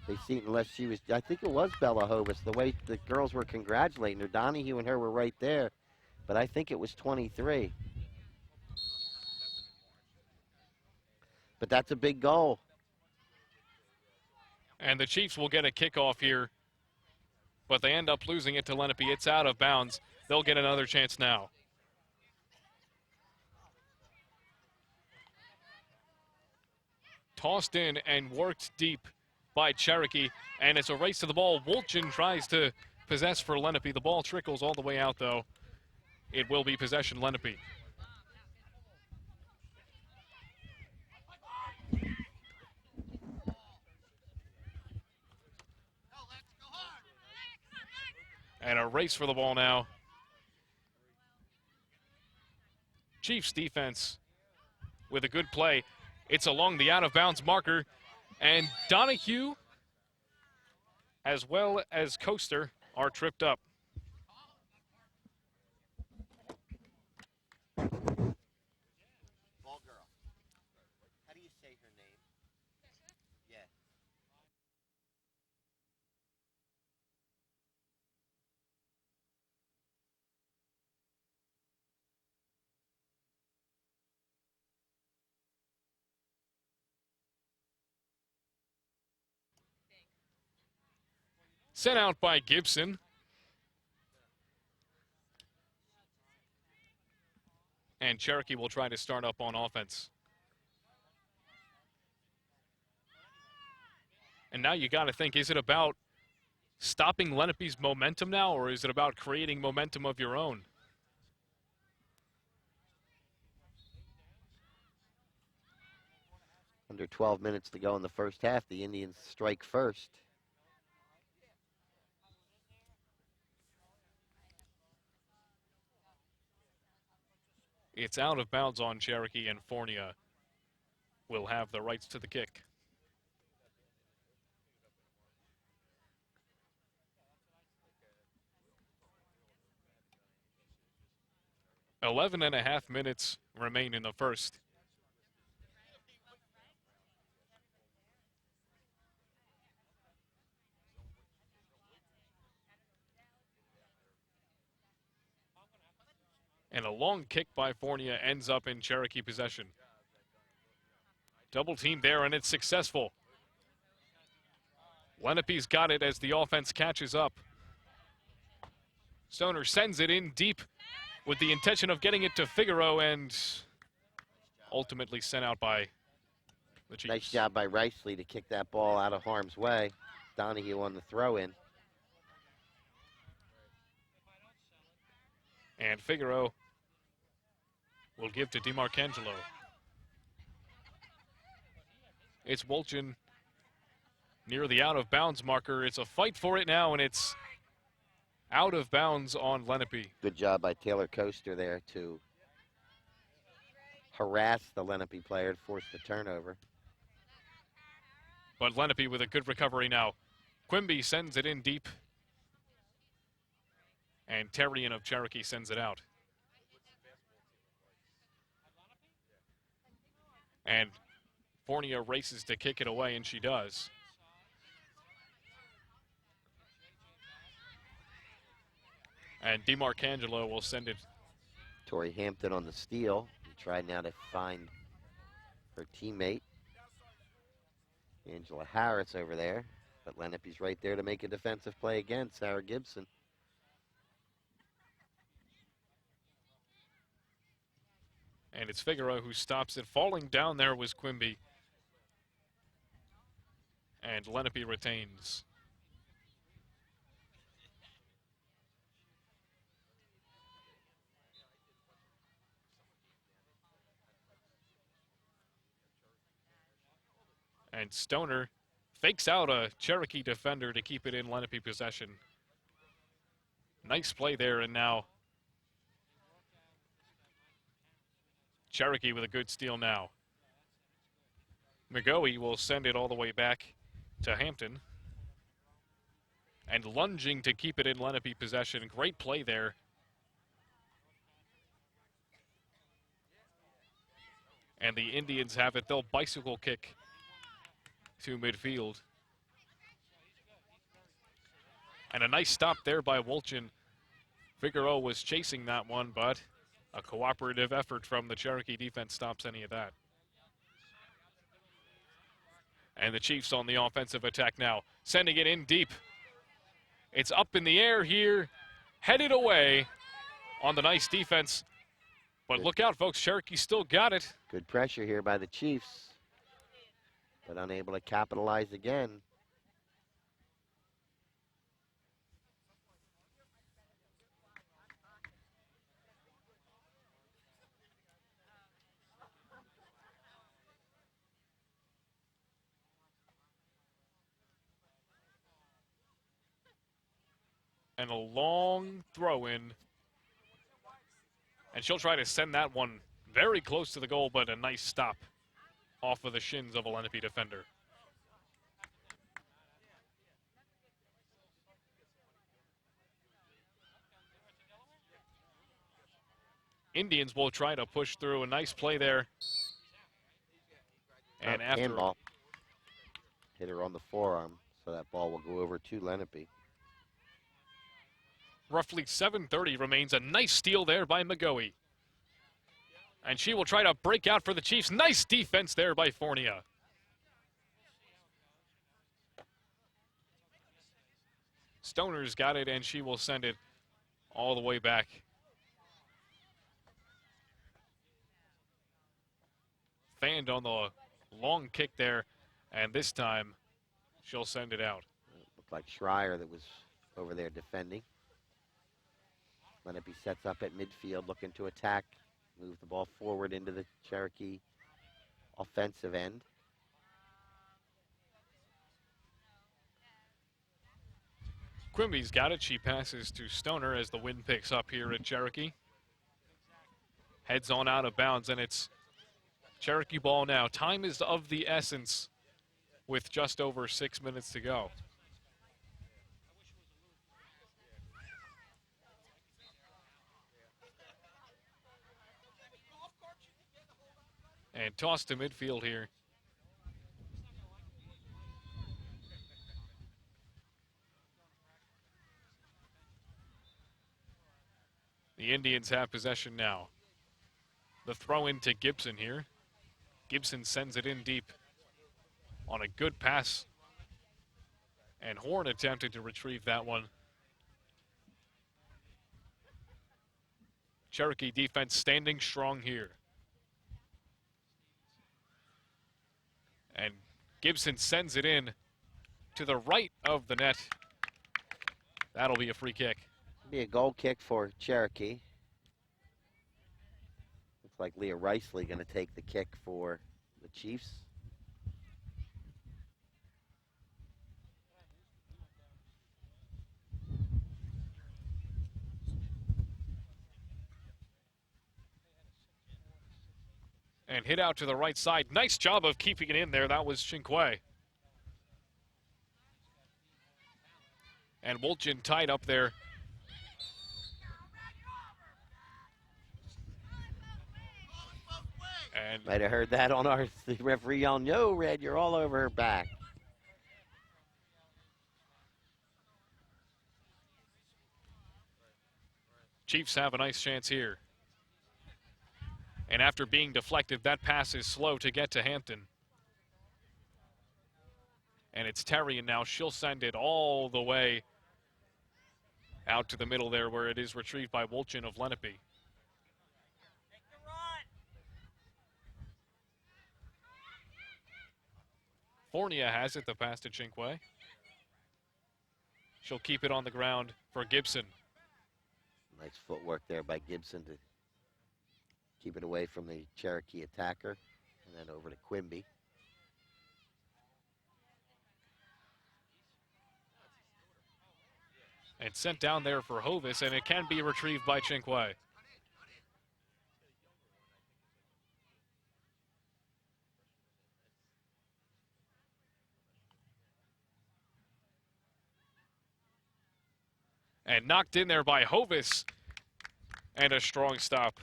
They seemed, unless she was, I think it was Bella Hovis, the way the girls were congratulating her. Donahue and her were right there, but I think it was 23. But that's a big goal. And the Chiefs will get a kickoff here, but they end up losing it to Lenape. It's out of bounds. They'll get another chance now. Tossed in and worked deep by Cherokee, and it's a race to the ball. Wolchin tries to possess for Lenape. The ball trickles all the way out, though. It will be possession Lenape. And a race for the ball now. Chiefs defense with a good play. It's along the out-of-bounds marker. And Donahue, as well as Coaster, are tripped up. Ball girl. How do you say her name? Yeah. Sent out by Gibson. And Cherokee will try to start up on offense. And now you got to think, is it about stopping Lenape's momentum now, or is it about creating momentum of your own? Under 12 minutes to go in the first half. The Indians strike first. It's out of bounds on Cherokee, and Fornia will have the rights to the kick. Eleven and a half minutes remain in the first. And a long kick by Fornia ends up in Cherokee possession. Double team there, and it's successful. Lenape's got it as the offense catches up. Stoner sends it in deep with the intention of getting it to Figaro, and ultimately sent out by the Chiefs. Nice job by Riceley to kick that ball out of harm's way. Donahue on the throw-in. And Figaro will give to DiMarcangelo. It's Wolchin near the out-of-bounds marker. It's a fight for it now, and it's out of bounds on Lenape. Good job by Taylor Coaster there to harass the Lenape player to force the turnover. But Lenape with a good recovery now. Quimby sends it in deep. And Terrian of Cherokee sends it out. And Fornia races to kick it away, and she does. And DiMarcangelo will send it. Tori Hampton on the steal. Tried now to find her teammate, Angela Harris, over there. But Lenape's right there to make a defensive play again, Sarah Gibson. And it's Figaro who stops it. Falling down there was Quimby. And Lenape retains. And Stoner fakes out a Cherokee defender to keep it in Lenape possession. Nice play there, and now Cherokee with a good steal now. McGoey will send it all the way back to Hampton. And lunging to keep it in Lenape possession. Great play there. And the Indians have it. They'll bicycle kick to midfield. And a nice stop there by Wolchin. Figaro was chasing that one, but a cooperative effort from the Cherokee defense stops any of that. And the Chiefs on the offensive attack now, sending it in deep. It's up in the air here, headed away on the nice defense. But look out, folks, Cherokee still got it. Good pressure here by the Chiefs, but unable to capitalize again. And a long throw in. And she'll try to send that one very close to the goal, but a nice stop off of the shins of a Lenape defender. Indians will try to push through. A nice play there. And after handball. Hit her on the forearm, so that ball will go over to Lenape. roughly 7:30 remains, a nice steal there by McGoey. And she will try to break out for the Chiefs. Nice defense there by Fornia. Stoner's got it, and she will send it all the way back. Fanned on the long kick there, and this time she'll send it out. It looked like Schreier that was over there defending. Lenape sets up at midfield, looking to attack. Move the ball forward into the Cherokee offensive end. Quimby's got it. She passes to Stoner as the wind picks up here at Cherokee. Heads on out of bounds, and it's Cherokee ball now. Time is of the essence with just over 6 minutes to go. And toss to midfield here. The Indians have possession now. The throw in to Gibson here. Gibson sends it in deep on a good pass. And Horn attempted to retrieve that one. Cherokee defense standing strong here. And Gibson sends it in to the right of the net. That'll be a free kick. Be a goal kick for Cherokee. Looks like Leah Riceley going to take the kick for the Chiefs. And hit out to the right side. Nice job of keeping it in there. That was Chinquay. And Wolchin tied up there. And Might have heard that on our the referee on. No, Red, you're all over her back. Chiefs have a nice chance here. And after being deflected, that pass is slow to get to Hampton. And it's Terrian now. She'll send it all the way out to the middle there where it is retrieved by Wolchin of Lenape. Fornia has it, the pass to Chinquay. She'll keep it on the ground for Gibson. Nice footwork there by Gibson to keep it away from the Cherokee attacker. And then over to Quimby. And sent down there for Hovis, and it can be retrieved by Chinquay. And knocked in there by Hovis. And a strong stop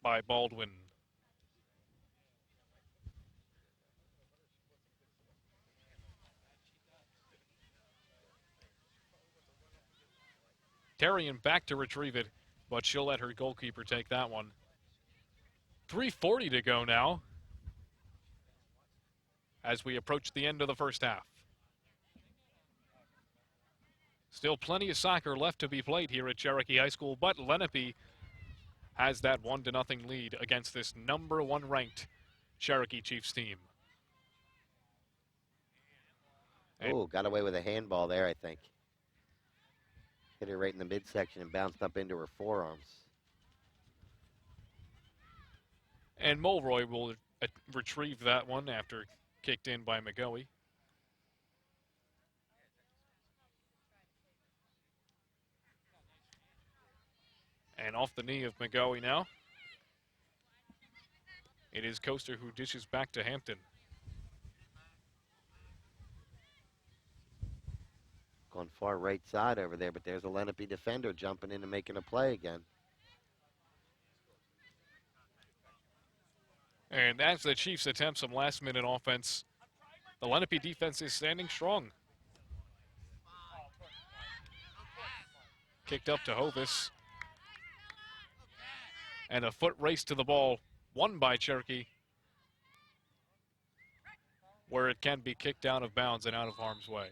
by Baldwin. Terrian back to retrieve it, but she'll let her goalkeeper take that one. 3:40 to go now as we approach the end of the first half. Still plenty of soccer left to be played here at Cherokee High School, but Lenape has that 1-0 lead against this #1 ranked Cherokee Chiefs team. Oh, got away with a handball there, I think. Hit her right in the midsection and bounced up into her forearms. And Mulroy will retrieve that one after kicked in by McGoey. And off the knee of McGoey now. It is Coaster who dishes back to Hampton. Gone far right side over there, but there's a Lenape defender jumping in and making a play again. And as the Chiefs attempt some last-minute offense, the Lenape defense is standing strong. Kicked up to Hovis. And a foot race to the ball, won by Cherokee, where it can be kicked out of bounds and out of harm's way.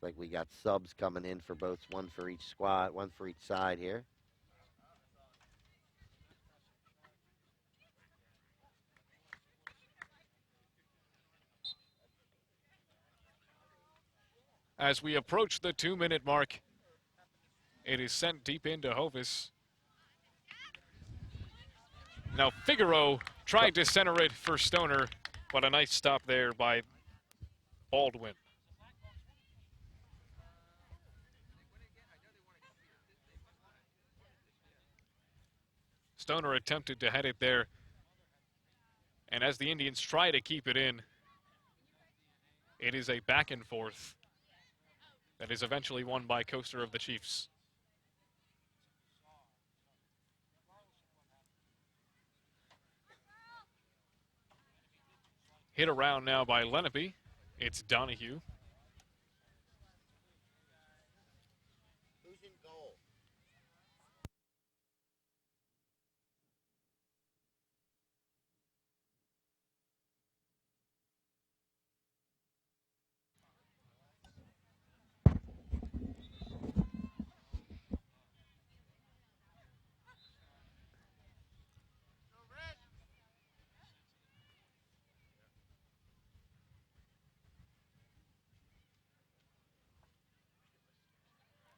Like we got subs coming in for both, one for each squad, one for each side here. As we approach the 2-minute mark, it is sent deep into Hovis. Now Figaro tried to center it for Stoner, but a nice stop there by Baldwin. Stoner attempted to head it there, and as the Indians try to keep it in, it is a back and forth that is eventually won by Coaster of the Chiefs. Hit around now by Lenape. It's Donahue. Who's in goal?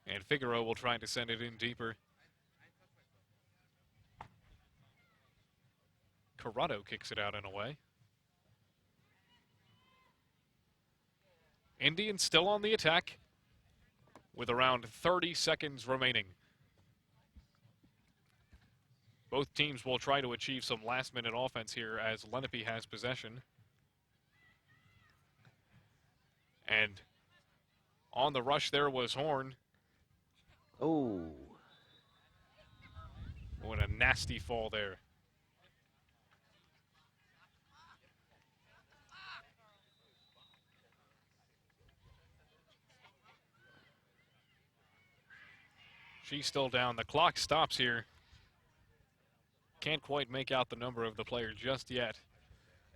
And Figaro will try to send it in deeper. Corrado kicks it out and away. Indians still on the attack with around 30 seconds remaining. Both teams will try to achieve some last-minute offense here as Lenape has possession. And on the rush there was Horn. Oh. What a nasty fall there. She's still down. The clock stops here. Can't quite make out the number of the player just yet,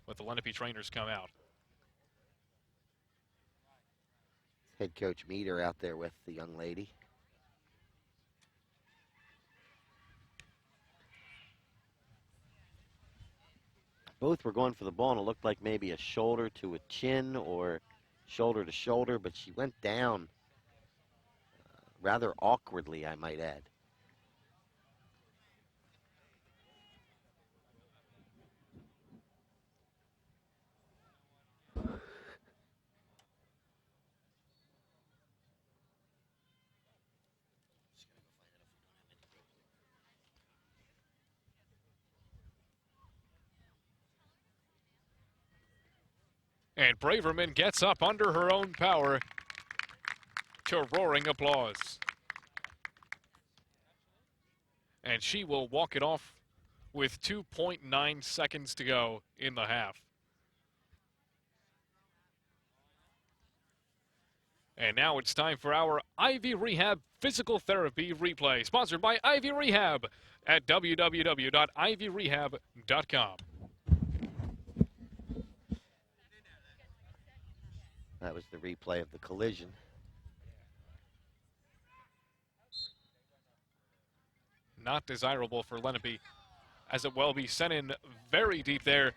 but the Lenape trainers come out. Head coach Meter out there with the young lady. Both were going for the ball, and it looked like maybe a shoulder to a chin or shoulder to shoulder, but she went down rather awkwardly, I might add. And Braverman gets up under her own power to roaring applause. And she will walk it off with 2.9 seconds to go in the half. And now it's time for our Ivy Rehab Physical Therapy replay, sponsored by Ivy Rehab at www.ivyrehab.com. That was the replay of the collision. Not desirable for Lenape, as it will be sent in very deep there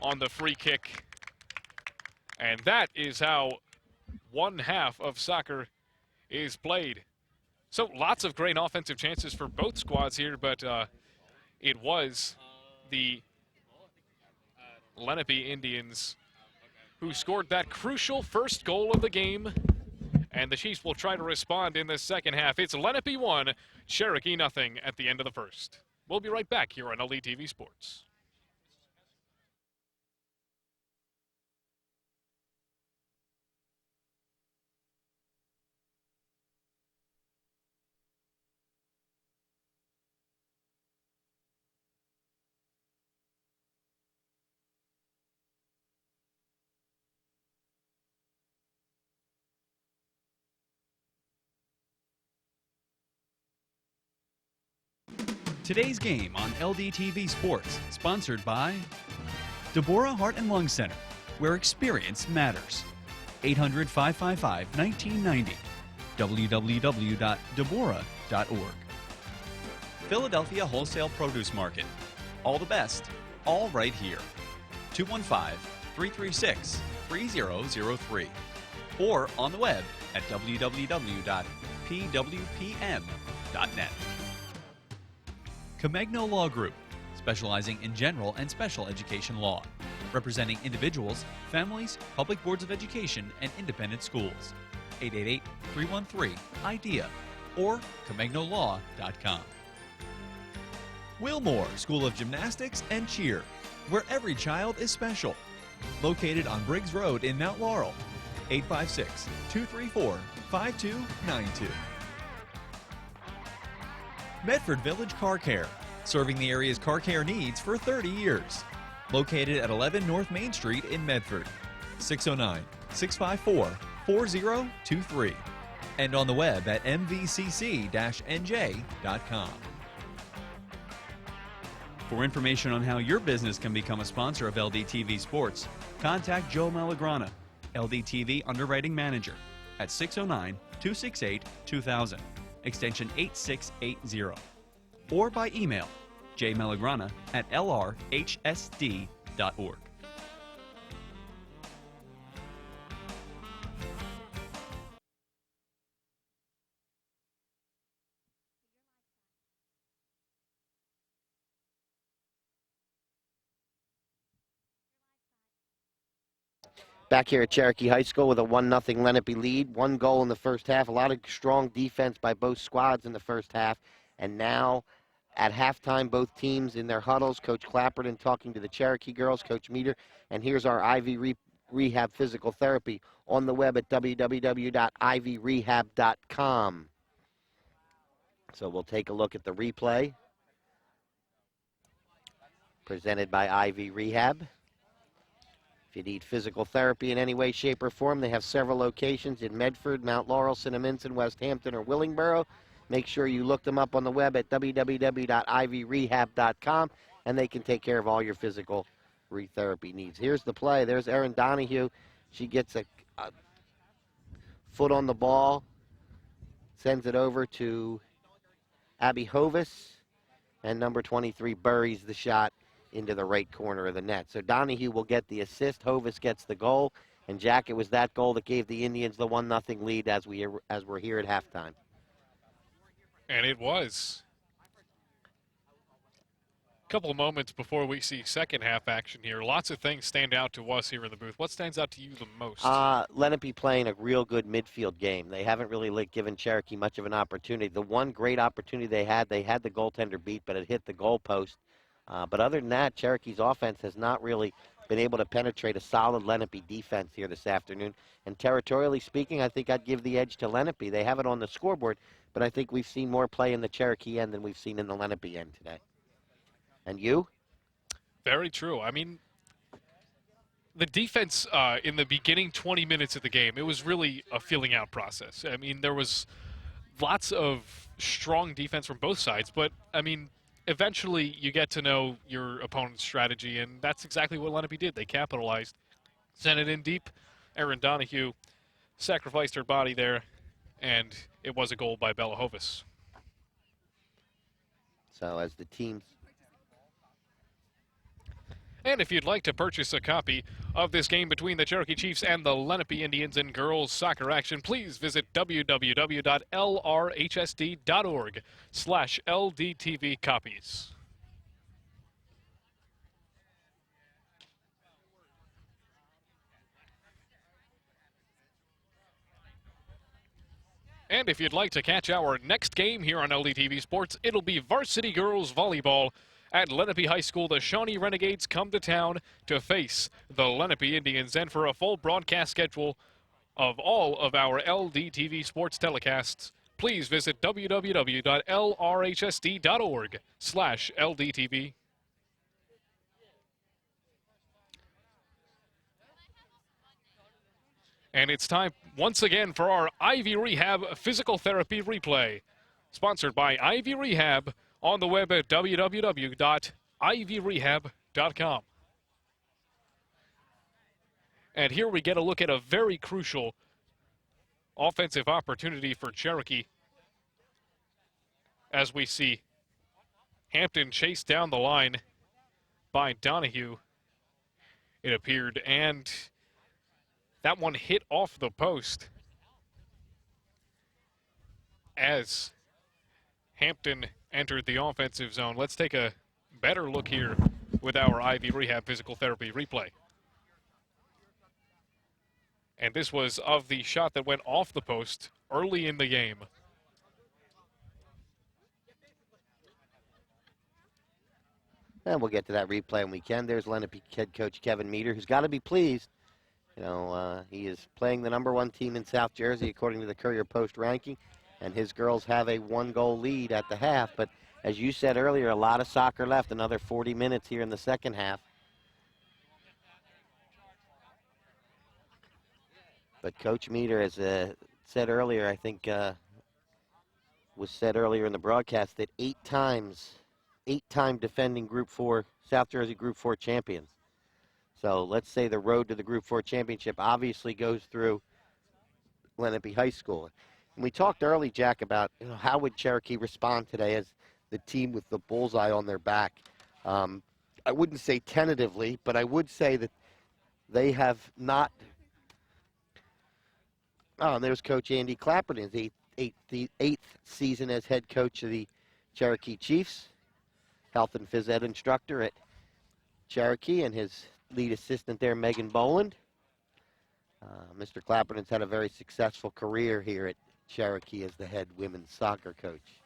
on the free kick. And that is how one half of soccer is played. So lots of great offensive chances for both squads here, but it was the Lenape Indians who scored that crucial first goal of the game, and the Chiefs will try to respond in the second half. It's Lenape 1, Cherokee nothing at the end of the first. We'll be right back here on LDTV Sports. Today's game on LDTV Sports, sponsored by Deborah Heart and Lung Center, where experience matters. 800-555-1990. www.deborah.org. Philadelphia Wholesale Produce Market. All the best, all right here. 215-336-3003. Or on the web at www.pwpm.net. Comegno Law Group, specializing in general and special education law, representing individuals, families, public boards of education, and independent schools. 888-313-IDEA or ComegnoLaw.com. Wilmore School of Gymnastics and Cheer, where every child is special. Located on Briggs Road in Mount Laurel. 856-234-5292. Medford Village Car Care, serving the area's car care needs for 30 years. Located at 11 North Main Street in Medford. 609-654-4023. And on the web at mvcc-nj.com. For information on how your business can become a sponsor of LDTV Sports, contact Joe Malagrana, LDTV Underwriting Manager, at 609-268-2000, extension 8680, or by email jmalagrana@lrhsd.org. Back here at Cherokee High School with a 1-0 Lenape lead. 1 goal in the first half. A lot of strong defense by both squads in the first half. And now at halftime, both teams in their huddles. Coach Clapperton talking to the Cherokee girls, Coach Meter. And here's our Ivy Rehab Physical Therapy on the web at www.ivyrehab.com. So we'll take a look at the replay presented by Ivy Rehab. If you need physical therapy in any way, shape, or form, they have several locations in Medford, Mount Laurel, Cinnaminson, West Hampton, or Willingboro. Make sure you look them up on the web at www.ivyrehab.com, and they can take care of all your physical therapy needs. Here's the play. There's Erin Donahue. She gets a foot on the ball, sends it over to Abby Hovis, and number 23 buries the shot into the right corner of the net. So Donahue will get the assist. Hovis gets the goal. And Jack, it was that goal that gave the Indians the 1-0 lead as we're here at halftime. And it was. A couple of moments before we see second half action here. Lots of things stand out to us here in the booth. What stands out to you the most? Lenape playing a real good midfield game. They haven't really given Cherokee much of an opportunity. The one great opportunity they had the goaltender beat, but it hit the goalpost. But other than that, Cherokee's offense has not really been able to penetrate a solid Lenape defense here this afternoon. And territorially speaking, I think I'd give the edge to Lenape. They have it on the scoreboard, but I think we've seen more play in the Cherokee end than we've seen in the Lenape end today. And you? Very true. I mean, the defense in the beginning 20 minutes of the game, it was really a feeling out process. I mean, there was lots of strong defense from both sides, but, I mean, eventually you get to know your opponent's strategy, and that's exactly what Lenape did. They capitalized, sent it in deep. Erin Donahue sacrificed her body there, and it was a goal by Bella Hovis. So as the teams... And if you'd like to purchase a copy of this game between the Cherokee Chiefs and the Lenape Indians in girls soccer action, please visit www.lrhsd.org/LDTV copies. And if you'd like to catch our next game here on LDTV Sports, it'll be varsity girls volleyball. At Lenape High School, the Shawnee Renegades come to town to face the Lenape Indians. And for a full broadcast schedule of all of our LDTV sports telecasts, please visit www.lrhsd.org/LDTV. And it's time once again for our Ivy Rehab Physical Therapy replay, sponsored by Ivy Rehab on the web at www.ivrehab.com. And here we get a look at a very crucial offensive opportunity for Cherokee as we see Hampton chased down the line by Donahue, it appeared, and that one hit off the post as Hampton entered the offensive zone. Let's take a better look here with our Ivy Rehab physical therapy replay. And this was of the shot that went off the post early in the game. And we'll get to that replay when we can. There's Lenape head coach Kevin Meter, who's got to be pleased. You know, he is playing the #1 team in South Jersey according to the Courier Post ranking, and his girls have a 1-goal lead at the half. But as you said earlier, a lot of soccer left, another 40 minutes here in the second half. But Coach Meter, as said earlier, I think was said earlier in the broadcast, that 8-time defending Group 4, South Jersey Group 4 champions. So let's say the road to the Group 4 championship obviously goes through Lenape High School. And we talked early, Jack, about how would Cherokee respond today as the team with the bullseye on their back. I wouldn't say tentatively, but I would say that they have not. Oh, and there's Coach Andy Clapperton, his eighth season as head coach of the Cherokee Chiefs, health and phys ed instructor at Cherokee, and his lead assistant there, Megan Boland. Mr. Clapperton's had a very successful career here at Cherokee as the head women's soccer coach.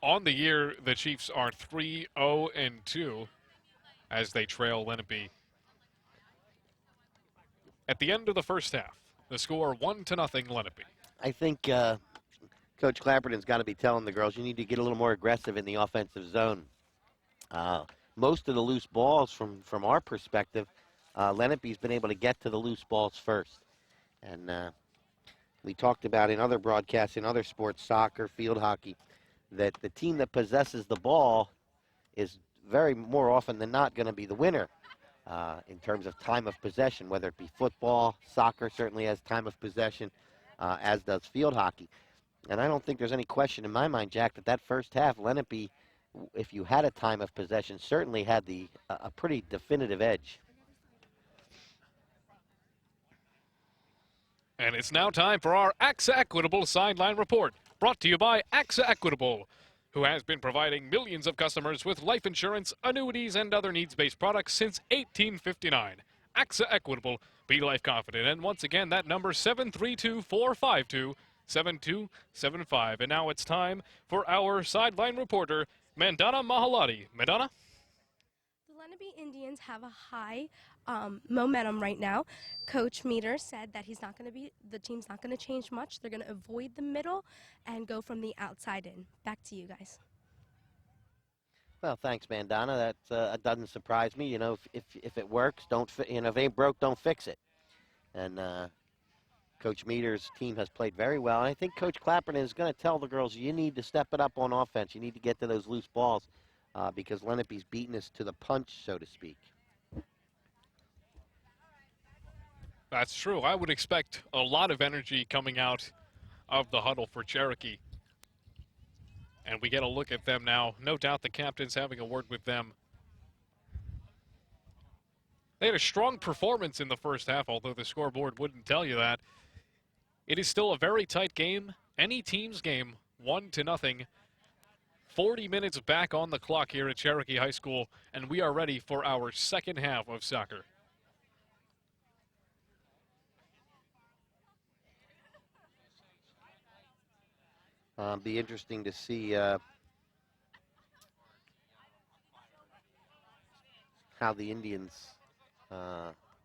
On the year, the Chiefs are 3-0-2 as they trail Lenape. At the end of the first half, the score 1-0 Lenape. I think Coach Clapperton's got to be telling the girls, you need to get a little more aggressive in the offensive zone. Most of the loose balls, from our perspective, Lenape's been able to get to the loose balls first. And we talked about in other broadcasts, in other sports, soccer, field hockey, that the team that possesses the ball is very more often than not going to be the winner. In terms of time of possession, whether it be football, soccer certainly has time of possession, as does field hockey. And I don't think there's any question in my mind, Jack, that first half, Lenape, if you had a time of possession, certainly had a pretty definitive edge. And it's now time for our AXA Equitable Sideline Report, brought to you by AXA Equitable, who has been providing millions of customers with life insurance, annuities, and other needs-based products since 1859. AXA Equitable, be life confident. And once again, that number 732-452-7275. And now it's time for our sideline reporter, Mandana Mahalati. Mandana? The Lenape Indians have a high momentum right now. Coach Meter said that the team's not going to change much. They're going to avoid the middle and go from the outside in. Back to you guys. Well, thanks, Mandana. That doesn't surprise me. You know, if it works, if it ain't broke, don't fix it. And Coach Meter's team has played very well. And I think Coach Clapperton is going to tell the girls, you need to step it up on offense. You need to get to those loose balls because Lenape's beaten us to the punch, so to speak. That's true. I would expect a lot of energy coming out of the huddle for Cherokee. And we get a look at them now. No doubt the captain's having a word with them. They had a strong performance in the first half, although the scoreboard wouldn't tell you that. It is still a very tight game. Any team's game, 1-0. 40 minutes back on the clock here at Cherokee High School, and we are ready for our second half of soccer. Be interesting to see how the Indians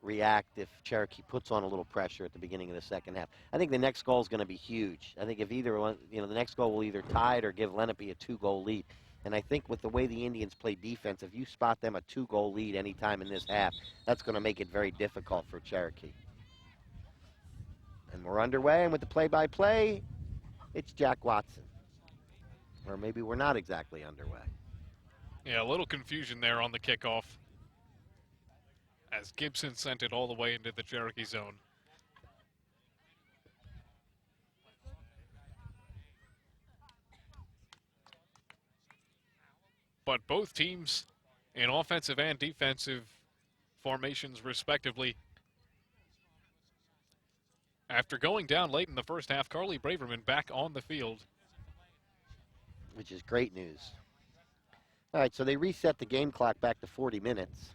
react if Cherokee puts on a little pressure at the beginning of the second half. I think the next goal is going to be huge. I think if either one, the next goal will either tie it or give Lenape a 2-goal lead. And I think with the way the Indians play defense, if you spot them a 2-goal lead anytime in this half, that's going to make it very difficult for Cherokee. And we're underway, and with the play-by-play, It's Jack Watson. Or maybe we're not exactly underway. Yeah, a little confusion there on the kickoff as Gibson sent it all the way into the Cherokee zone. But both teams in offensive and defensive formations respectively. After going down late in the first half, Carly Braverman back on the field. Which is great news. All right, so they reset the game clock back to 40 minutes.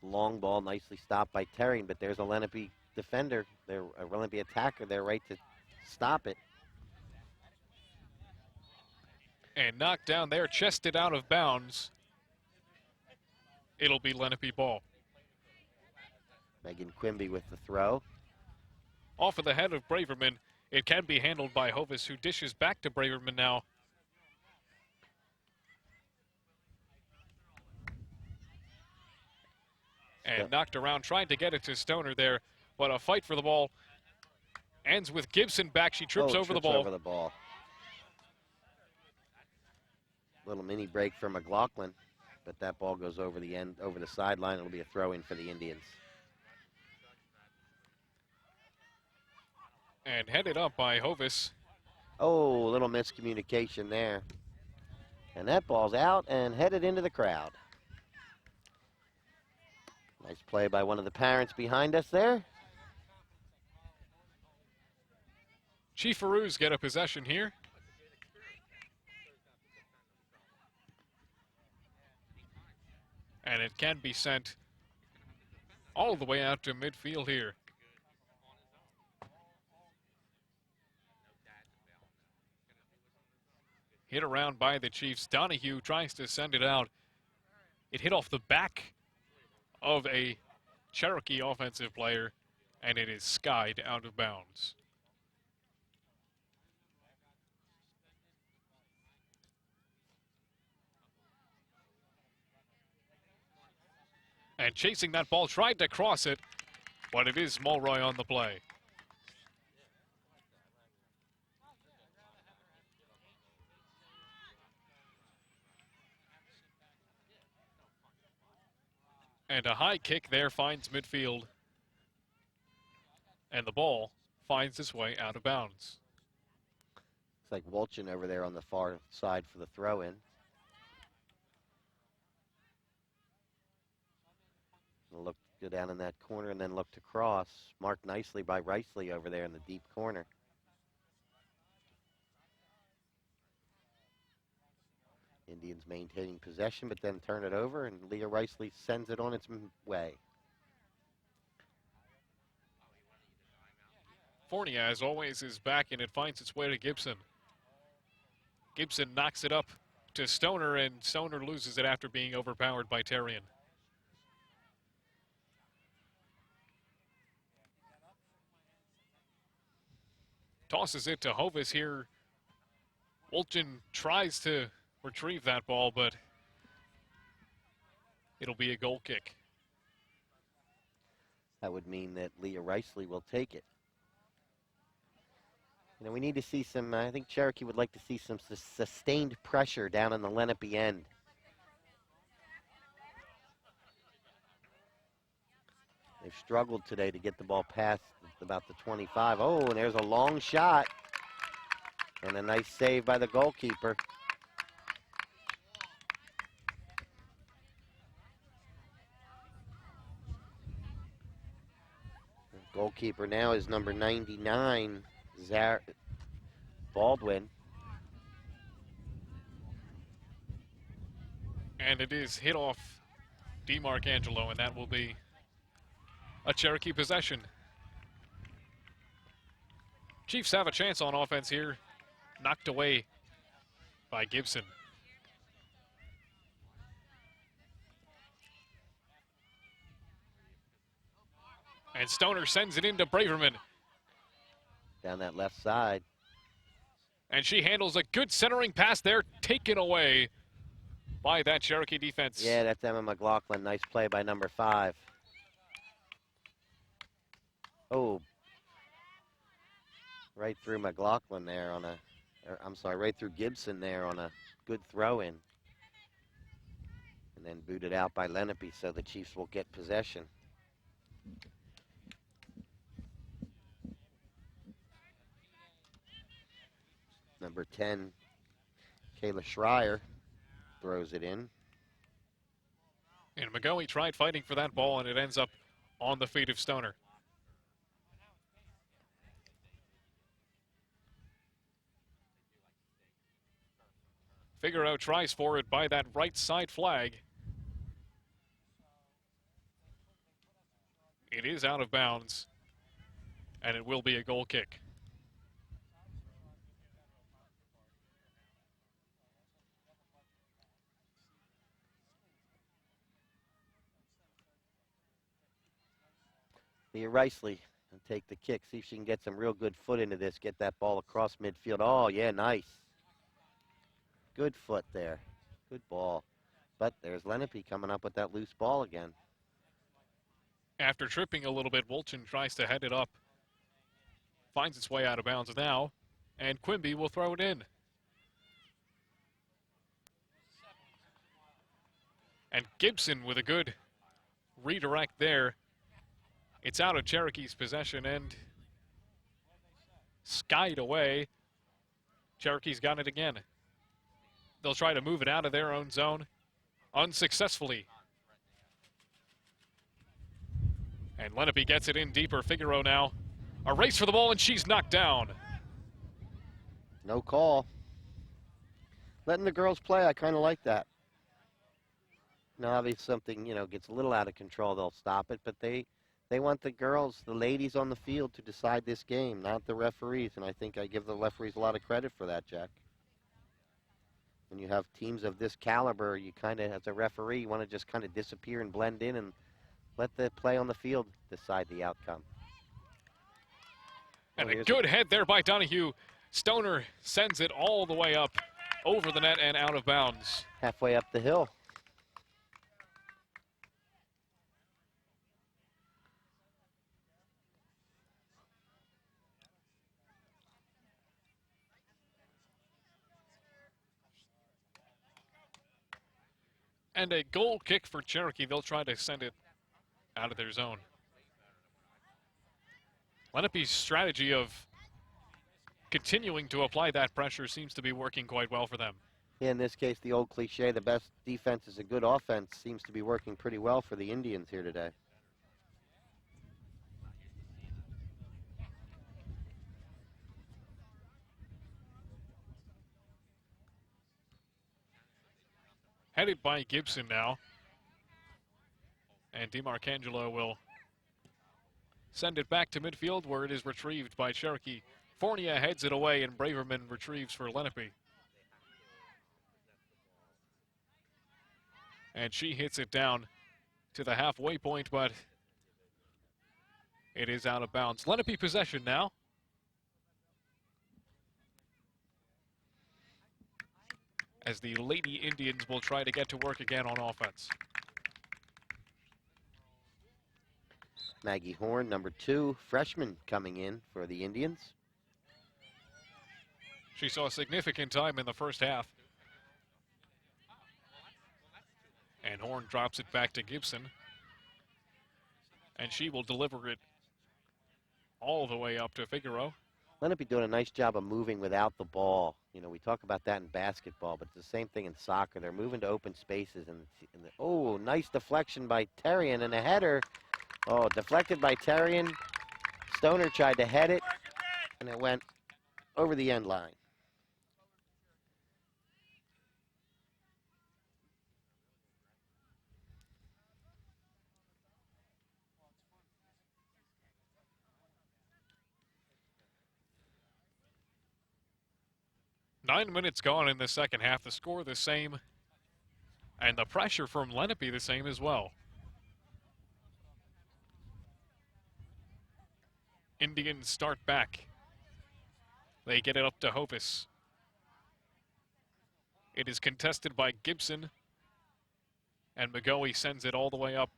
Long ball, nicely stopped by Terrian, but there's a Lenape defender, a Lenape attacker there, right to stop it. And knocked down there, chested out of bounds. It'll be Lenape ball. Megan Quimby with the throw. Off of the head of Braverman. It can be handled by Hovis, who dishes back to Braverman now. And knocked around, trying to get it to Stoner there. But a fight for the ball ends with Gibson back. She trips over the ball. Over the ball. Little mini break for McLaughlin, but that ball goes over the end, over the sideline. It'll be a throw-in for the Indians. And headed up by Hovis. Oh, a little miscommunication there. And that ball's out and headed into the crowd. Nice play by one of the parents behind us there. Chief Farouz get a possession here. And it can be sent all the way out to midfield here. Hit around by the Chiefs. Donahue tries to send it out. It hit off the back of a Cherokee offensive player, and it is skied out of bounds. And chasing that ball, tried to cross it, but it is Mulroy on the play. And a high kick there finds midfield. And the ball finds its way out of bounds. It's like Wolchin over there on the far side for the throw-in. Look, go down in that corner and then look to cross. Marked nicely by Riceley over there in the deep corner. Indians maintaining possession, but then turn it over, and Leah Riceley sends it on its way. Fournier, as always, is back, and it finds its way to Gibson. Gibson knocks it up to Stoner, and Stoner loses it after being overpowered by Terrian. Tosses it to Hovis here. Wolchin tries to retrieve that ball, but it'll be a goal kick. That would mean that Leah Riceley will take it. You know, we need to see some, I think Cherokee would like to see some sustained pressure down in the Lenape end. They've struggled today to get the ball past about the 25. Oh, and there's a long shot. And a nice save by the goalkeeper. The goalkeeper now is number 99, Baldwin. And it is hit off DeMarcangelo, and that will be a Cherokee possession. Chiefs have a chance on offense here. Knocked away by Gibson. And Stoner sends it into Braverman. Down that left side. And she handles a good centering pass there, taken away by that Cherokee defense. Yeah, that's Emma McLaughlin. Nice play by number 5. Oh, right through McLaughlin there on a, I'm sorry, right through Gibson there on a good throw in. And then booted out by Lenape, so the Chiefs will get possession. Number 10, Kayla Schreier throws it in. And McGoey tried fighting for that ball, and it ends up on the feet of Stoner. Figueroa tries for it by that right side flag. It is out of bounds, and it will be a goal kick. Leah Riceley will take the kick, see if she can get some real good foot into this, get that ball across midfield. Oh, yeah, nice. Good foot there. Good ball. But there's Lenape coming up with that loose ball again. After tripping a little bit, Wolchin tries to head it up. Finds its way out of bounds now, and Quimby will throw it in. And Gibson with a good redirect there. It's out of Cherokee's possession and skied away. Cherokee's got it again. They'll try to move it out of their own zone unsuccessfully. And Lenape gets it in deeper. Figueroa now. A race for the ball, and she's knocked down. No call. Letting the girls play, I kind of like that. Now, obviously, something, gets a little out of control, they'll stop it, but they want the girls, the ladies on the field to decide this game, not the referees, and I think I give the referees a lot of credit for that, Jack. When you have teams of this caliber, you kind of, as a referee, you want to just kind of disappear and blend in and let the play on the field decide the outcome. And a good head there by Donahue. Stoner sends it all the way up over the net and out of bounds. Halfway up the hill. And a goal kick for Cherokee. They'll try to send it out of their zone. Lenape's strategy of continuing to apply that pressure seems to be working quite well for them. In this case, the old cliche, the best defense is a good offense, seems to be working pretty well for the Indians here today. Headed by Gibson now. And DiMarcangelo will send it back to midfield where it is retrieved by Cherokee. Fournier heads it away and Braverman retrieves for Lenape. And she hits it down to the halfway point, but it is out of bounds. Lenape possession now. As the Lady Indians will try to get to work again on offense. Maggie Horn, number 2, freshman coming in for the Indians. She saw significant time in the first half. And Horn drops it back to Gibson. And she will deliver it all the way up to Figueroa. Lenape doing a nice job of moving without the ball. We talk about that in basketball, but it's the same thing in soccer. They're moving to open spaces. Oh, nice deflection by Terrian and a header. Oh, deflected by Terrian. Stoner tried to head it, and it went over the end line. Nine minutes gone in the second half. The score the same. And the pressure from Lenape the same as well. Indians start back. They get it up to Hovis. It is contested by Gibson. And McGoey sends it all the way up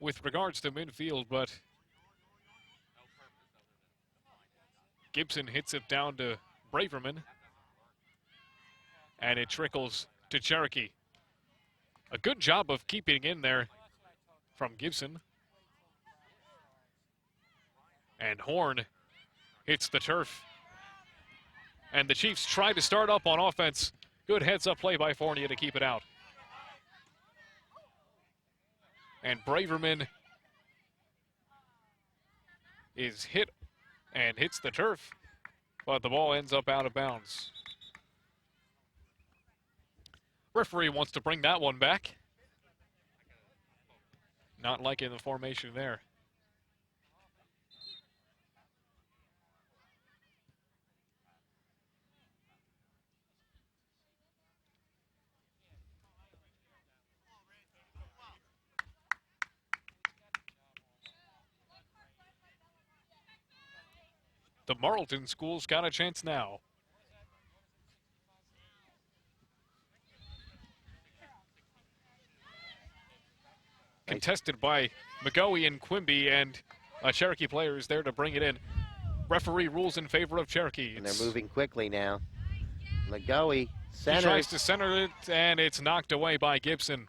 with regards to midfield, but Gibson hits it down to Braverman. And it trickles to Cherokee. A good job of keeping in there from Gibson. And Horn hits the turf. And the Chiefs try to start up on offense. Good heads-up play by Fournier to keep it out. And Braverman is hit and hits the turf, but the ball ends up out of bounds. Referee wants to bring that one back. Not liking the formation there. The Marlton school's got a chance now. Contested by McGoey and Quimby, and a Cherokee player is there to bring it in. Referee rules in favor of Cherokee. And they're moving quickly now. McGoey He tries to center it, and it's knocked away by Gibson.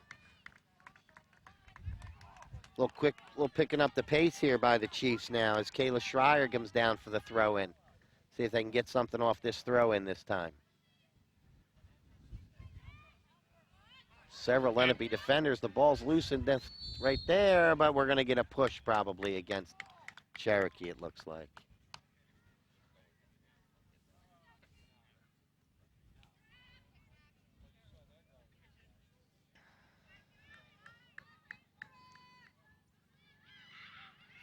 A little picking up the pace here by the Chiefs now as Kayla Schreier comes down for the throw-in. See if they can get something off this throw-in this time. Several Lenape defenders. The ball's loosened right there, but we're going to get a push probably against Cherokee, it looks like.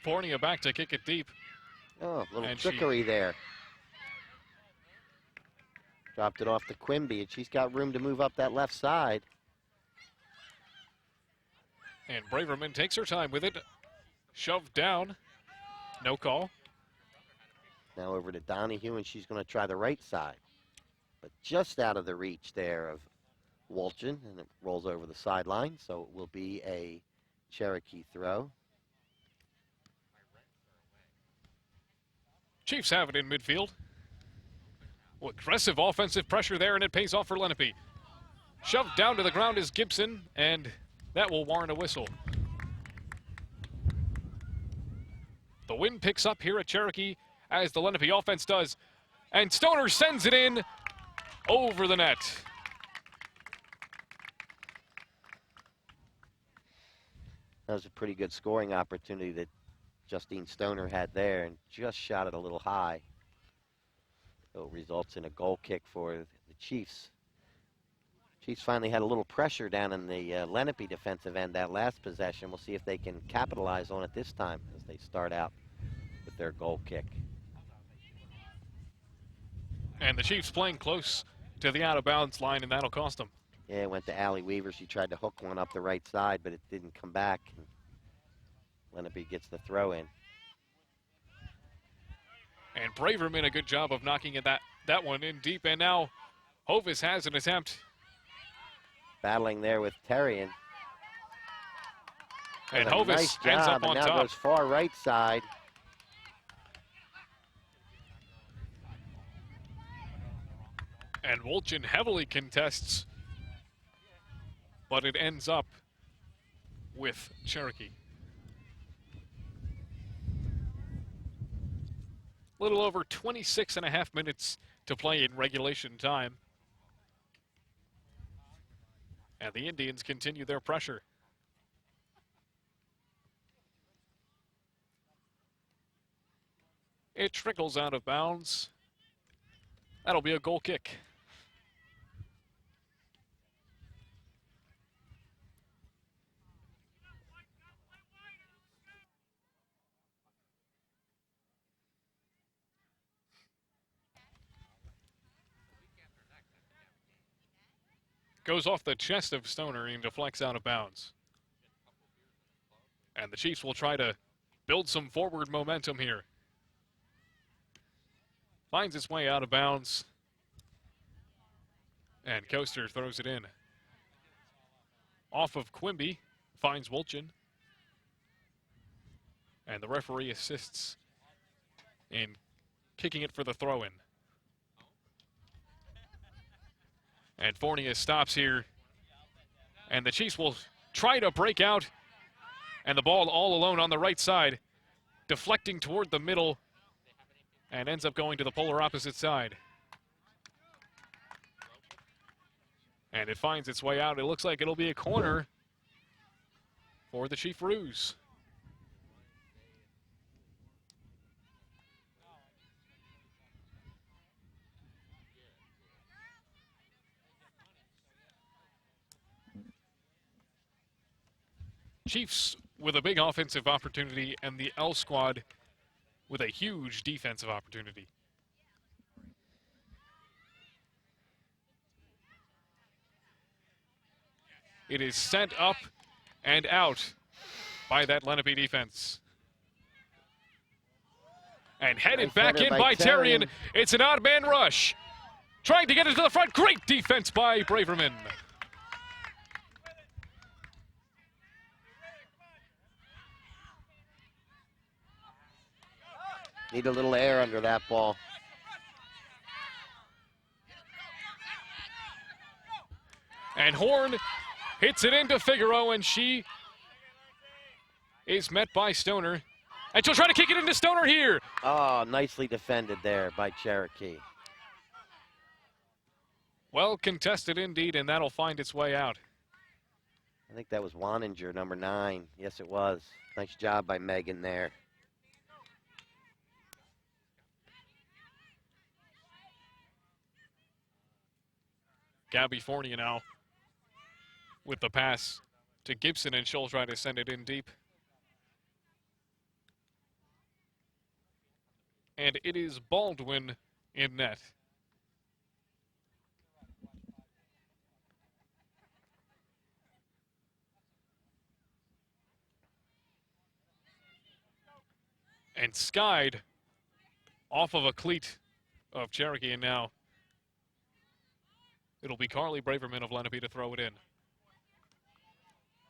Fournier back to kick it deep. Oh, a little And trickery there. Dropped it off to Quimby, and she's got room to move up that left side. And Braverman takes her time with it. Shoved down. No call. Now over to Donahue, and she's going to try the right side. But just out of the reach there of Wolchin, and it rolls over the sideline, so it will be a Cherokee throw. Chiefs have it in midfield. Well, aggressive offensive pressure there, and it pays off for Lenape. Shoved down to the ground is Gibson, and that will warrant a whistle. The wind picks up here at Cherokee, as the Lenape offense does. And Stoner sends it in over the net. That was a pretty good scoring opportunity that Justine Stoner had there, and just shot it a little high. So it results in a goal kick for the Chiefs. Chiefs finally had a little pressure down in the Lenape defensive end that last possession. We'll see if they can capitalize on it this time as they start out with their goal kick. And the Chiefs playing close to the out-of-bounds line, and that'll cost them. Yeah, it went to Allie Weaver. She tried to hook one up the right side, but it didn't come back. And Lenape gets the throw in. And Braverman a good job of knocking it that one in deep. And now Hovis has an attempt. Battling there with Terrian. And Does a Hovis nice ends job, up on and now top. goes far right side. And Wolchin heavily contests, but it ends up with Cherokee. A little over 26.5 minutes to play in regulation time. And the Indians continue their pressure. It trickles out of bounds. That'll be a goal kick. Goes off the chest of Stoner and deflects out of bounds. And the Chiefs will try to build some forward momentum here. Finds its way out of bounds. And Coaster throws it in. Off of Quimby, finds Wolchin. And the referee assists in kicking it for the throw-in. And Fournier stops here. And the Chiefs will try to break out. And the ball all alone on the right side, deflecting toward the middle, and ends up going to the polar opposite side. And it finds its way out. It looks like it'll be a corner for the Chiefs. Chiefs with a big offensive opportunity, and the L squad with a huge defensive opportunity. It is sent up and out by that Lenape defense. And headed Nice back header in by by Terrian. Terrian. It's an odd man rush. Trying to get it to the front. Great defense by Braverman. Need a little air under that ball. And Horn hits it into Figaro, and she is met by Stoner. And she'll try to kick it into Stoner here. Oh, nicely defended there by Cherokee. Well contested indeed, and that'll find its way out. I think that was Waninger, number 9. Yes, it was. Nice job by Megan there. Gabby Fournier now with the pass to Gibson, and she'll try to send it in deep. And it is Baldwin in net. And skied off of a cleat of Cherokee, and now it'll be Carly Braverman of Lenape to throw it in.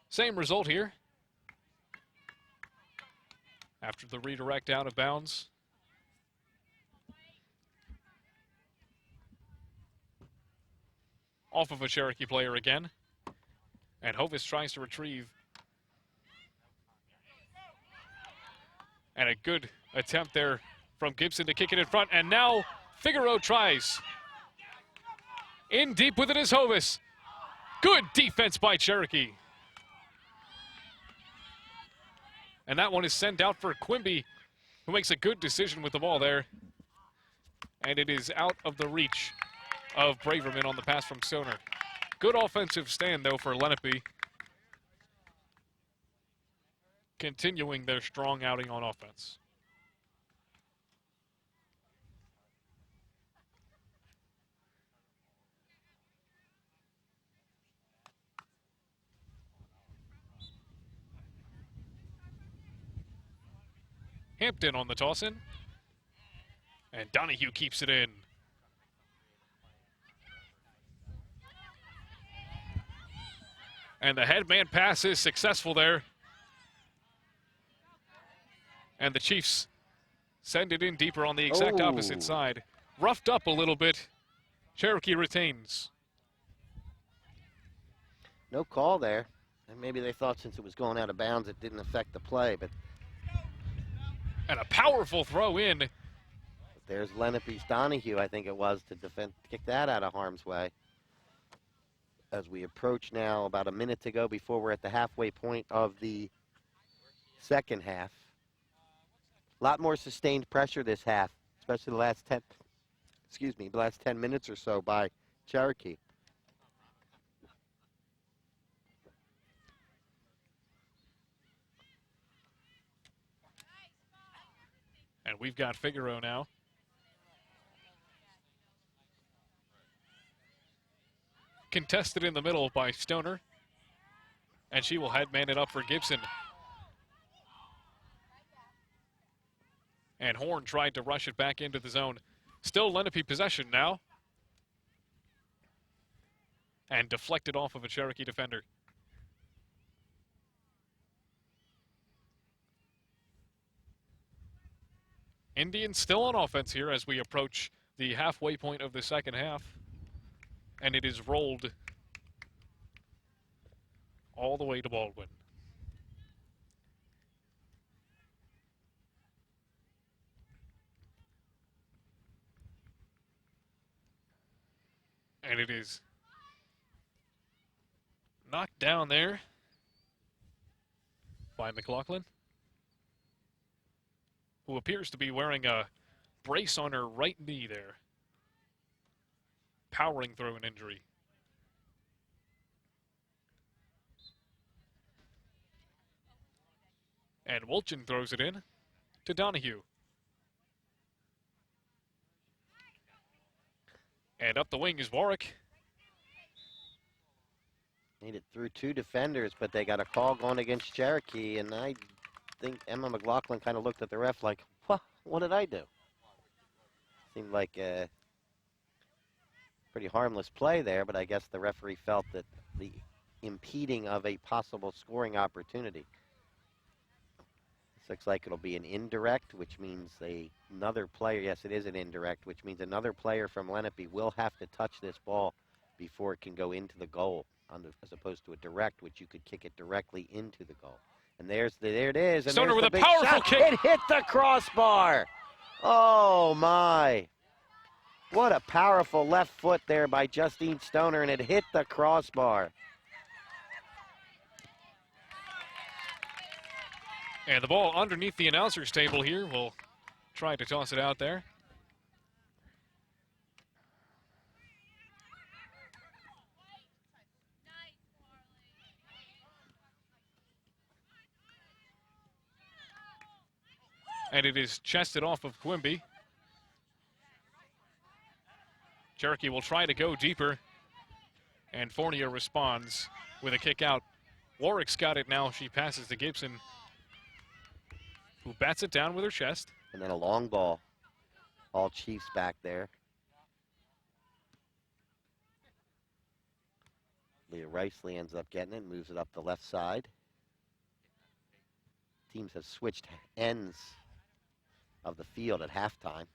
Same result here. After the redirect out of bounds. Off of a Cherokee player again. And Hovis tries to retrieve. And a good attempt there from Gibson to kick it in front. And now Figaro tries. In deep with it is Hovis. Good defense by Cherokee. And that one is sent out for Quimby, who makes a good decision with the ball there. And it is out of the reach of Braverman on the pass from Stoner. Good offensive stand, though, for Lenape. Continuing their strong outing on offense. Hampton on the toss-in. And Donahue keeps it in. And the headman pass is successful there. And the Chiefs send it in deeper on the exact opposite side. Roughed up a little bit. Cherokee retains. No call there. And maybe they thought since it was going out of bounds, it didn't affect the play, but And a powerful throw in. there's Lenape's Donahue, I think it was, to kick that out of harm's way. As we approach now about a minute to go before we're at the halfway point of the second half. A lot more sustained pressure this half, especially the last 10 minutes or so by Cherokee. And we've got Figaro now. Contested in the middle by Stoner. And she will headman it up for Gibson. And Horn tried to rush it back into the zone. Still Lenape possession now. And deflected off of a Cherokee defender. Indians still on offense here as we approach the halfway point of the second half. And it is rolled all the way to Baldwin. And it is knocked down there by McLaughlin, who appears to be wearing a brace on her right knee there, powering through an injury. And Wolchin throws it in to Donahue. And up the wing is Warwick. Made it through 2 defenders, but they got a call going against Cherokee, and I think Emma McLaughlin kind of looked at the ref like, what did I do? Seemed like a pretty harmless play there, but I guess the referee felt that the impeding of a possible scoring opportunity. This looks like it'll be an indirect, which means another player, yes, it is an indirect, which means another player from Lenape will have to touch this ball before it can go into the goal, as opposed to a direct, which you could kick it directly into the goal. And there it is. And Stoner there's with the a big powerful shot. kick. It hit the crossbar. Oh, my. What a powerful left foot there by Justine Stoner, and it hit the crossbar. And the ball underneath the announcer's table here. We'll try to toss it out there. And it is chested off of Quimby. Cherokee will try to go deeper. And Fournier responds with a kick out. Warwick's got it now. She passes to Gibson, who bats it down with her chest. And then a long ball. All Chiefs back there. Leah Riceley ends up getting it, moves it up the left side. Teams have switched ends of the field at halftime.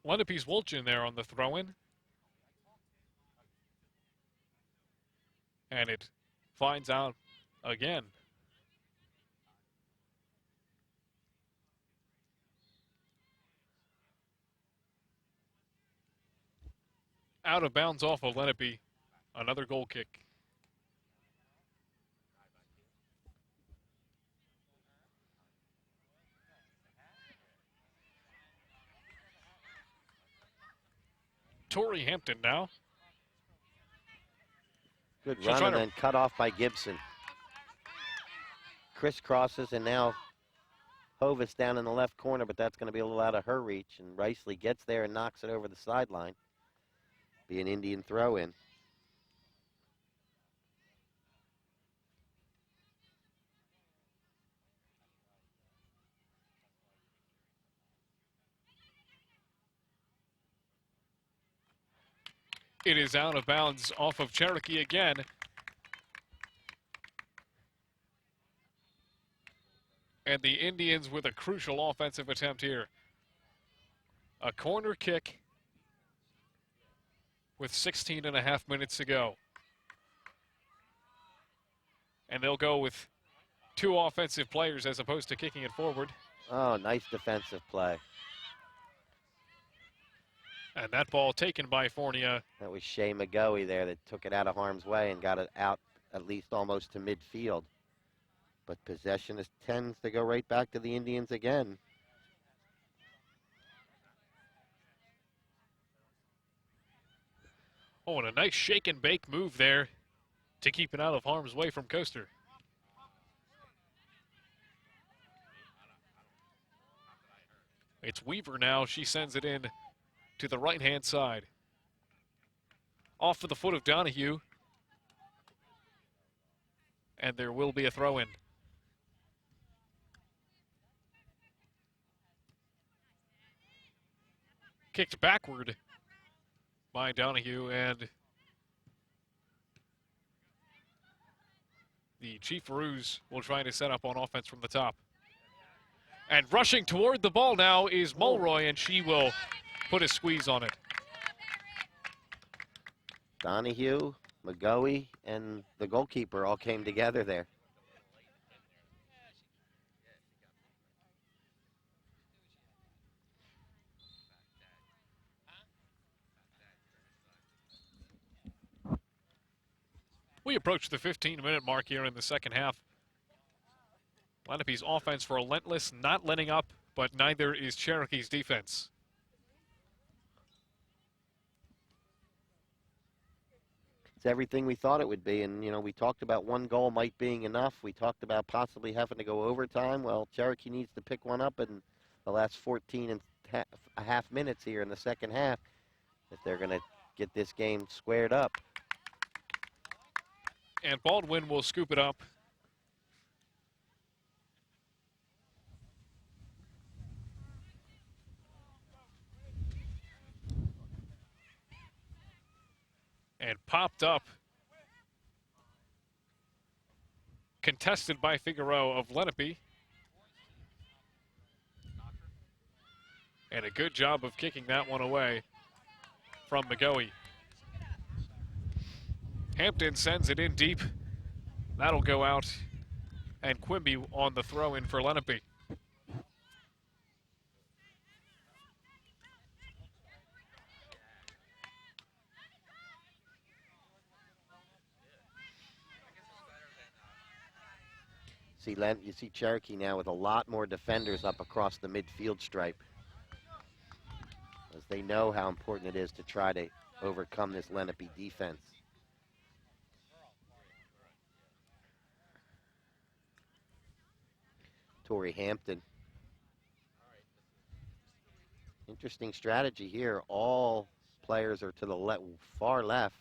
Lenape's Wolchin there on the throw-in. And it finds out again. Out of bounds off of Lenape. Another goal kick. Tori Hampton now. Good She'll run try and to- then cut off by Gibson. Crisscrosses, and now Hovis down in the left corner, but that's going to be a little out of her reach. And Riceley gets there and knocks it over the sideline. Be an Indian throw-in. It is out of bounds off of Cherokee again. And the Indians with a crucial offensive attempt here. A corner kick with 16.5 minutes to go. And they'll go with 2 offensive players as opposed to kicking it forward. Oh, nice defensive play. And that ball taken by Fournier. That was Shea McGoey there that took it out of harm's way and got it out at least almost to midfield. But possession tends to go right back to the Indians again. Oh, and a nice shake and bake move there to keep it out of harm's way from Coaster. It's Weaver now. She sends it in to the right-hand side. Off of the foot of Donahue. And there will be a throw-in. kicked backward by Donahue, and the Chieftaroos will try to set up on offense from the top. And rushing toward the ball now is Mulroy, and she will put a squeeze on it. Donahue, McGoey, and the goalkeeper all came together there. We approach the 15-minute mark here in the second half. Lenape's offense relentless, not letting up, but neither is Cherokee's defense. It's everything we thought it would be, and you know, we talked about one goal might being enough. We talked about possibly having to go overtime. Well, Cherokee needs to pick one up in the last 14 and a half minutes here in the second half if they're going to get this game squared up. And Baldwin will scoop it up. And popped up. Contested by Figueroa of Lenape. And a good job of kicking that one away from McGoey. Hampton sends it in deep. That'll go out. And Quimby on the throw-in for Lenape. You see Cherokee now with a lot more defenders up across the midfield stripe, as they know how important it is to try to overcome this Lenape defense. Torrey Hampton. Interesting strategy here. All players are to the far left.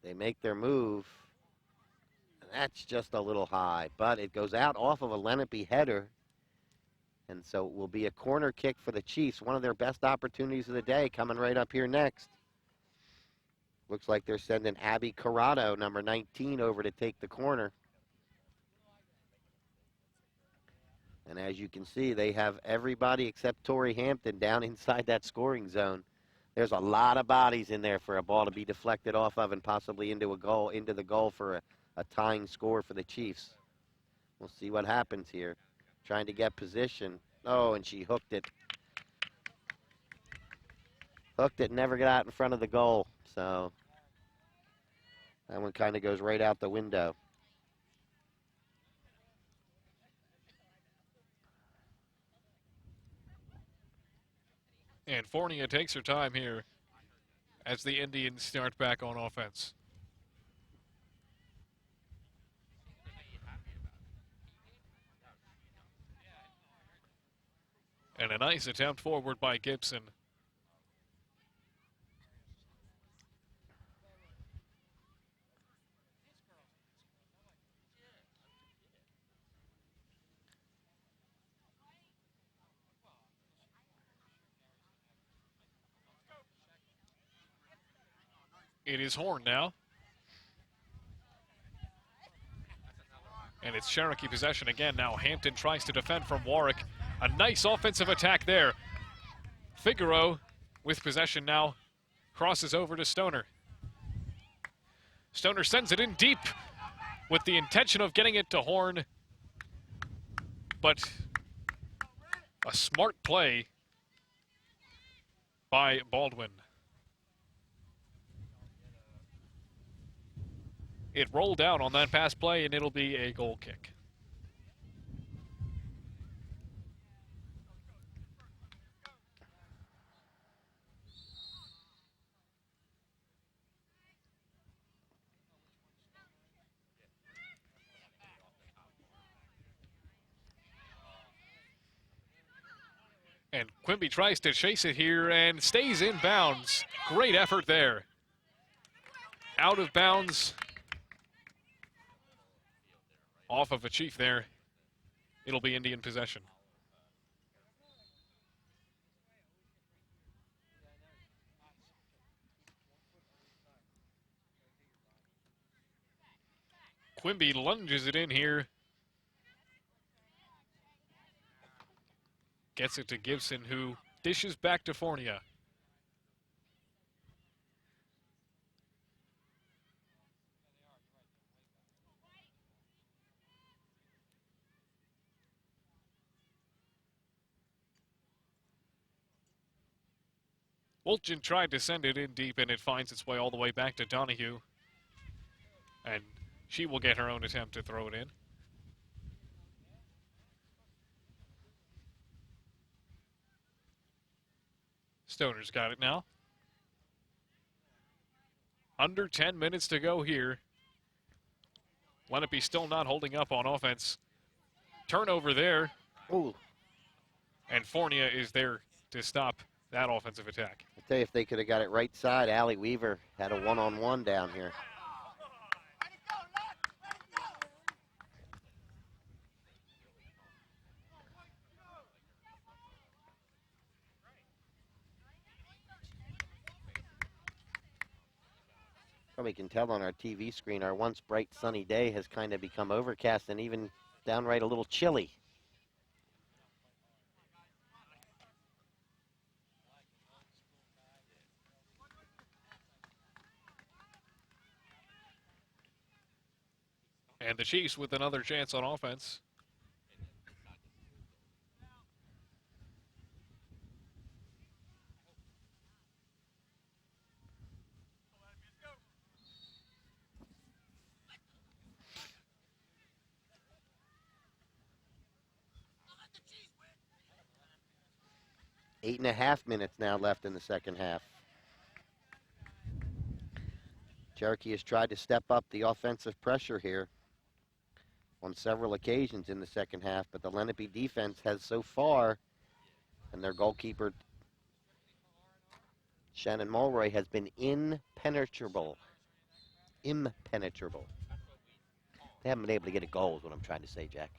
They make their move. And that's just a little high, but it goes out off of a Lenape header. And so it will be a corner kick for the Chiefs. One of their best opportunities of the day coming right up here next. Looks like they're sending Abby Corrado, number 19, over to take the corner. And as you can see, they have everybody except Torrey Hampton down inside that scoring zone. There's a lot of bodies in there for a ball to be deflected off of and possibly into the goal for a tying score for the Chiefs. We'll see what happens here. Trying to get position. Oh, and she hooked it. Hooked it, never got out in front of the goal. So that one kind of goes right out the window. And Fournier takes her time here as the Indians start back on offense. And a nice attempt forward by Gibson. It is Horn now. And it's Cherokee possession again. Now Hampton tries to defend from Warwick. A nice offensive attack there. Figaro with possession now. Crosses over to Stoner. Stoner sends it in deep with the intention of getting it to Horn. But a smart play by Baldwin. It rolled out on that pass play, and it'll be a goal kick. And Quimby tries to chase it here and stays in bounds. Great effort there. Out of bounds. Off of a Chief there. It'll be Indian possession. Quimby lunges it in here. Gets it to Gibson, who dishes back to Fornia. Wolchin tried to send it in deep, and it finds its way all the way back to Donahue. And she will get her own attempt to throw it in. Stoner's got it now. Under 10 minutes to go here. Lenape still not holding up on offense. Turnover there. Ooh. And Fornia is there to stop that offensive attack. I tell you, if they could have got it right side, Allie Weaver had a one-on-one down here. Probably can tell on our TV screen, our once bright sunny day has kind of become overcast and even downright a little chilly. And the Chiefs with another chance on offense. Eight and a half minutes now left in the second half. Cherokee has tried to step up the offensive pressure here on several occasions in the second half, but the Lenape defense has so far, and their goalkeeper, Shannon Mulroy, has been impenetrable. Impenetrable. They haven't been able to get a goal is what I'm trying to say, Jack.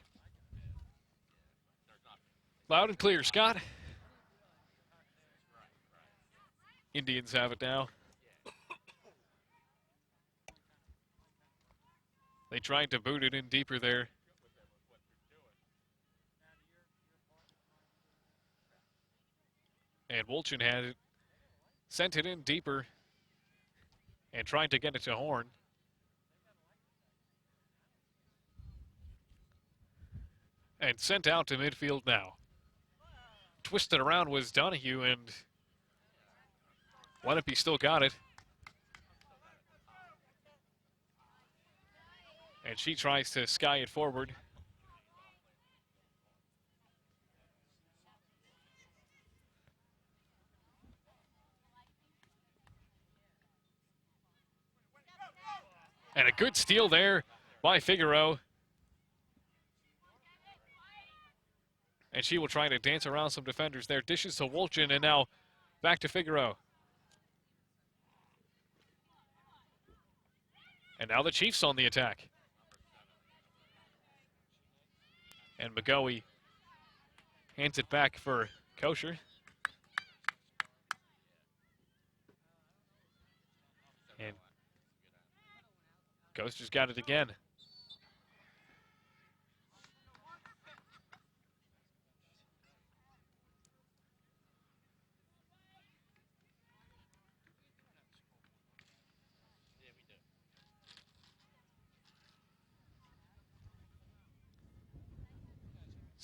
Loud and clear, Scott. Indians have it now. They tried to boot it in deeper there. And Wolchin had it, sent it in deeper, and tried to get it to Horn. And sent out to midfield now. Twisted around was Donahue, and Lenape still got it. And she tries to sky it forward. And a good steal there by Figaro. And she will try to dance around some defenders there. Dishes to Wolchin, and now back to Figaro. And now the Chiefs on the attack. And McGoey hands it back for Kosher. And Kosher's got it again.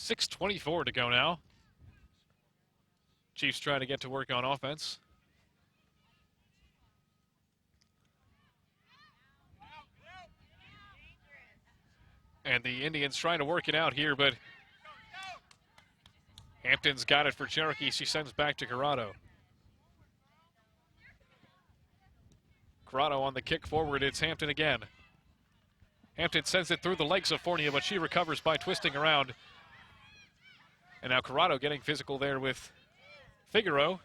.6:24 to go now. Chiefs try to get to work on offense. And the Indians trying to work it out here, but Hampton's got it for Cherokee. She sends back to Corrado. Corrado on the kick forward. It's Hampton again. Hampton sends it through the legs of Fornia, but she recovers by twisting around. And now Corrado getting physical there with Figaro,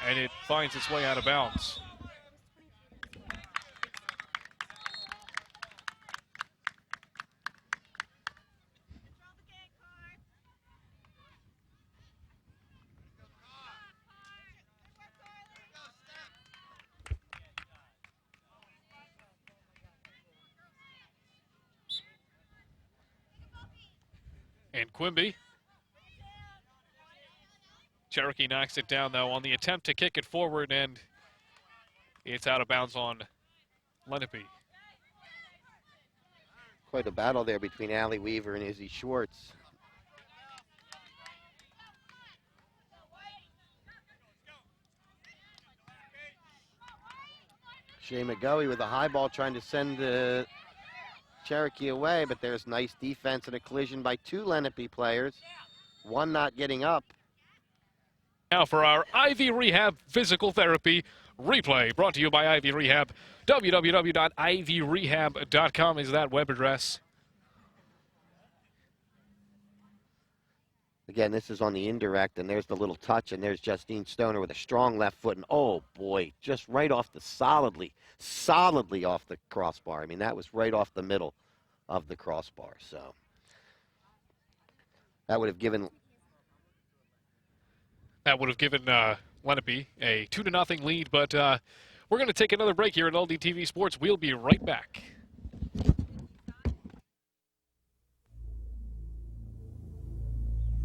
and it finds its way out of bounds. And Quimby. Cherokee knocks it down, though, on the attempt to kick it forward, and it's out of bounds on Lenape. Quite a battle there between Allie Weaver and Izzy Schwartz. Shea McGoey with a high ball trying to send the Cherokee away, but there's nice defense and a collision by two Lenape players. One not getting up. Now for our Ivy Rehab Physical Therapy replay, brought to you by Ivy Rehab. www.ivyrehab.com is that web address. Again, this is on the indirect, and there's the little touch, and there's Justine Stoner with a strong left foot, and oh boy, just right off the solidly off the crossbar. I mean, that was right off the middle of the crossbar, so that would have given Lenape a 2-0 lead, but we're going to take another break here at LDTV Sports. We'll be right back.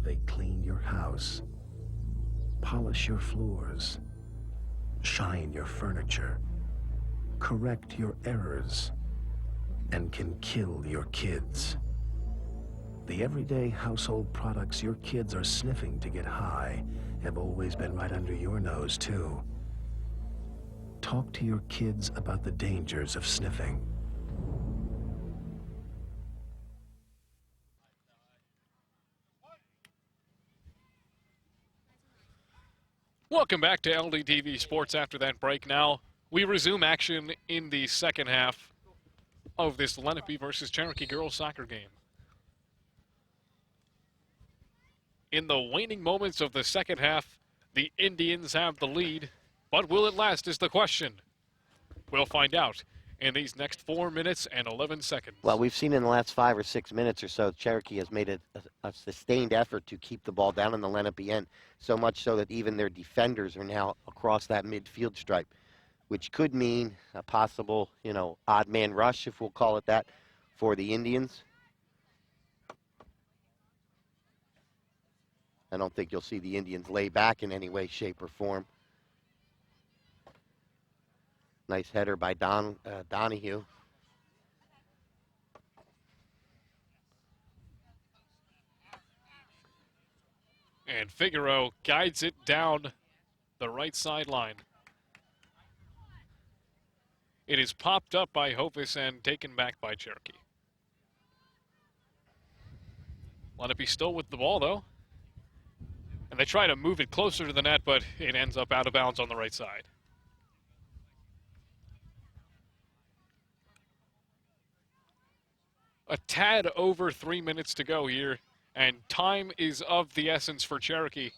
They clean your house, polish your floors, shine your furniture, correct your errors, and can kill your kids. The everyday household products your kids are sniffing to get high have always been right under your nose, too. Talk to your kids about the dangers of sniffing. Welcome back to LDTV Sports after that break. Now, we resume action in the second half of this Lenape versus Cherokee girls soccer game. In the waning moments of the second half, the Indians have the lead, but will it last is the question. We'll find out in these next 4 minutes and 11 seconds. Well, we've seen in the last 5 or 6 minutes or so, Cherokee has made a sustained effort to keep the ball down in the Lenape end, so much so that even their defenders are now across that midfield stripe, which could mean a possible, odd man rush, if we'll call it that, for the Indians. I don't think you'll see the Indians lay back in any way, shape, or form. Nice header by Donahue. And Figaro guides it down the right sideline. It is popped up by Hovis and taken back by Cherokee. Lenape still with the ball, though. And they try to move it closer to the net, but it ends up out of bounds on the right side. A tad over 3 minutes to go here, and time is of the essence for Cherokee.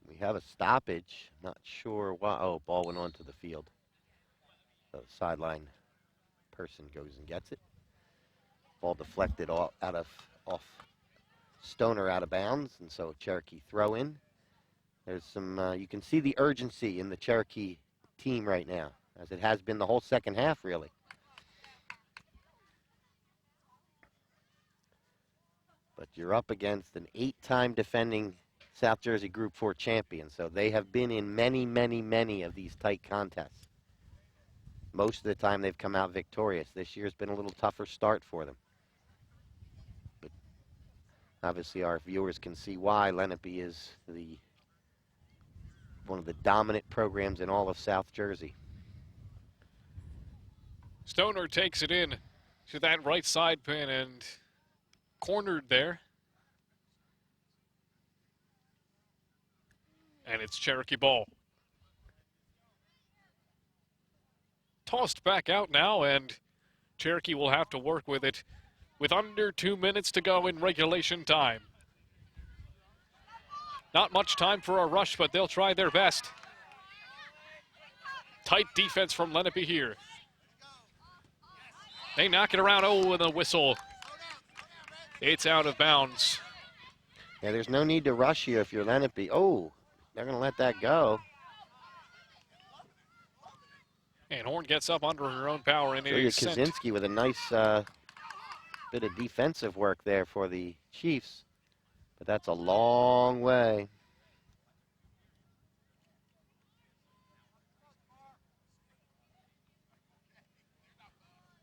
We have a stoppage. Not sure why. Oh, ball went onto the field. So the sideline person goes and gets it. Ball deflected off Stoner out of bounds, and so Cherokee throw in. There's some, you can see the urgency in the Cherokee team right now, as it has been the whole second half, really. But you're up against an 8-time defending South Jersey Group 4 champion, so they have been in many, many, many of these tight contests. Most of the time they've come out victorious. This year's been a little tougher start for them. But obviously our viewers can see why. Lenape is one of the dominant programs in all of South Jersey. Stoner takes it in to that right side pin and cornered there. And it's Cherokee ball. Tossed back out now, and Cherokee will have to work with it with under 2 minutes to go in regulation time. Not much time for a rush, but they'll try their best. Tight defense from Lenape here. They knock it around. Oh, and a whistle. It's out of bounds. Yeah, there's no need to rush here if you're Lenape. Oh, they're going to let that go. And Horn gets up under her own power, and it Julia is sent. Kaczynski with a nice Bit of defensive work there for the Chiefs, but that's a long way.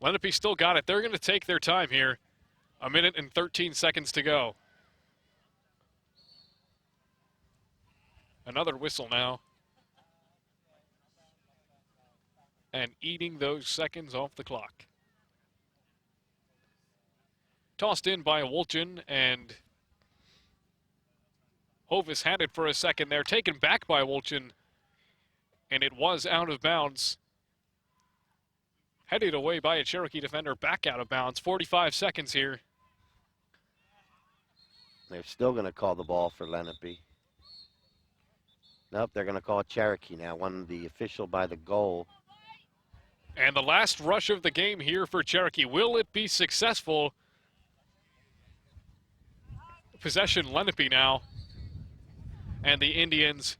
Lenape still got it. They're going to take their time here. 1 minute and 13 seconds to go. Another whistle now. And eating those seconds off the clock. Tossed in by Wolchin, and Hovis had it for a second there. Taken back by Wolchin, and it was out of bounds. Headed away by a Cherokee defender, back out of bounds. 45 seconds here. They're still going to call the ball for Lenape. Nope, they're going to call Cherokee now. One the official by the goal. And the last rush of the game here for Cherokee. Will it be successful? Possession Lenape now. And the Indians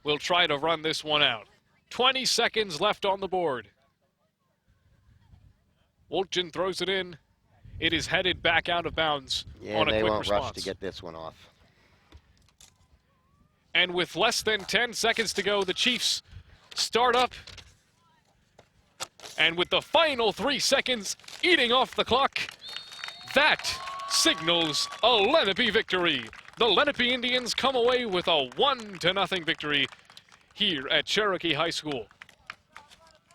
will try to run this one out. 20 seconds left on the board. Wolchin throws it in. It is headed back out of bounds on a they quick won't response. rush to get this one off. And with less than 10 seconds to go, the Chiefs start up. And with the final 3 seconds eating off the clock, that signals a Lenape victory. The Lenape Indians come away with a 1-0 victory here at Cherokee High School.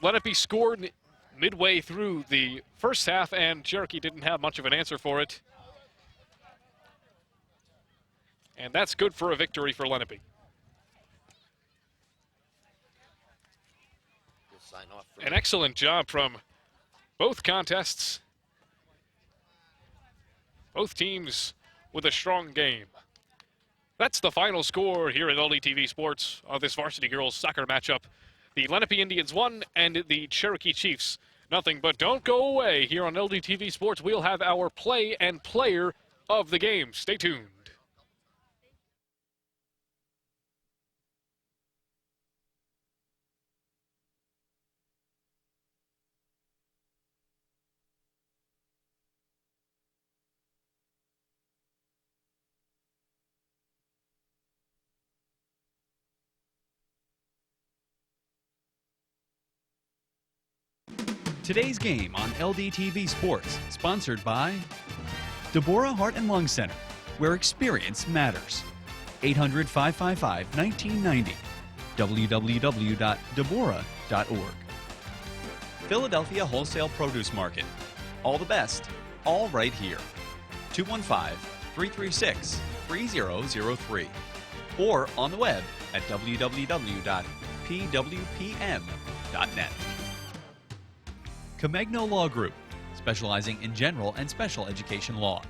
Lenape scored midway through the first half, and Cherokee didn't have much of an answer for it. And that's good for a victory for Lenape. Sign off for An excellent job from both contests. Both teams with a strong game. That's the final score here at LDTV Sports of this varsity girls soccer matchup. The Lenape Indians won and the Cherokee Chiefs nothing. But don't go away. Here on LDTV Sports, we'll have our play and player of the game. Stay tuned. Today's game on LDTV Sports, sponsored by Deborah Heart and Lung Center, where experience matters. 800-555-1990. www.deborah.org. Philadelphia Wholesale Produce Market. All the best, all right here. 215-336-3003. Or on the web at www.pwpm.net. Comegno Law Group, specializing in general and special education law,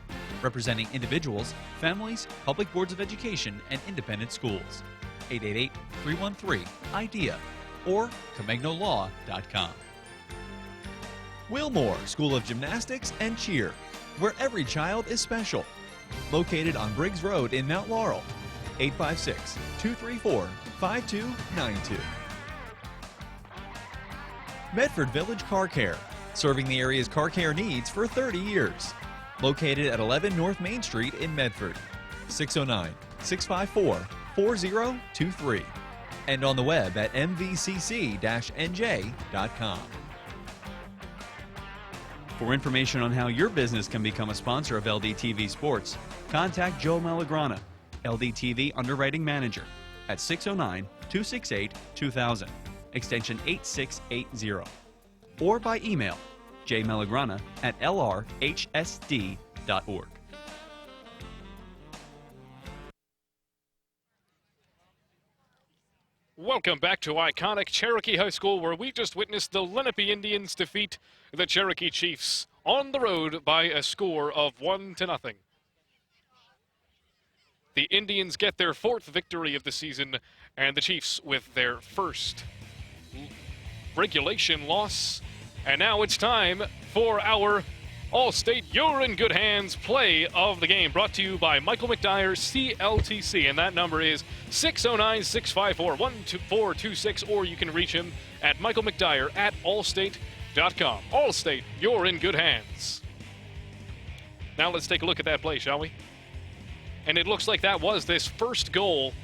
representing individuals, families, public boards of education, and independent schools. 888-313-IDEA or ComegnoLaw.com. Wilmore School of Gymnastics and Cheer, where every child is special. Located on Briggs Road in Mount Laurel. 856-234-5292. Medford Village Car Care, serving the area's car care needs for 30 years. Located at 11 North Main Street in Medford. 609-654-4023. And on the web at mvcc-nj.com. For information on how your business can become a sponsor of LDTV Sports, contact Joe Malagrana, LDTV Underwriting Manager, at 609-268-2000. extension 8680, or by email jmelagrana@lrhsd.org. Welcome back to iconic Cherokee High School, where we just witnessed the Lenape Indians defeat the Cherokee Chiefs on the road by a score of 1-0. The Indians get their 4th victory of the season, and the Chiefs with their first regulation loss. And now it's time for our All-State You're in Good Hands play of the game, brought to you by Michael McDyer CLTC, and that number is 609-654-1426, or you can reach him at michaelmcdyer@allstate.com. Allstate, you're in good hands. Now let's take a look at that play, shall we? And it looks like that was this first goal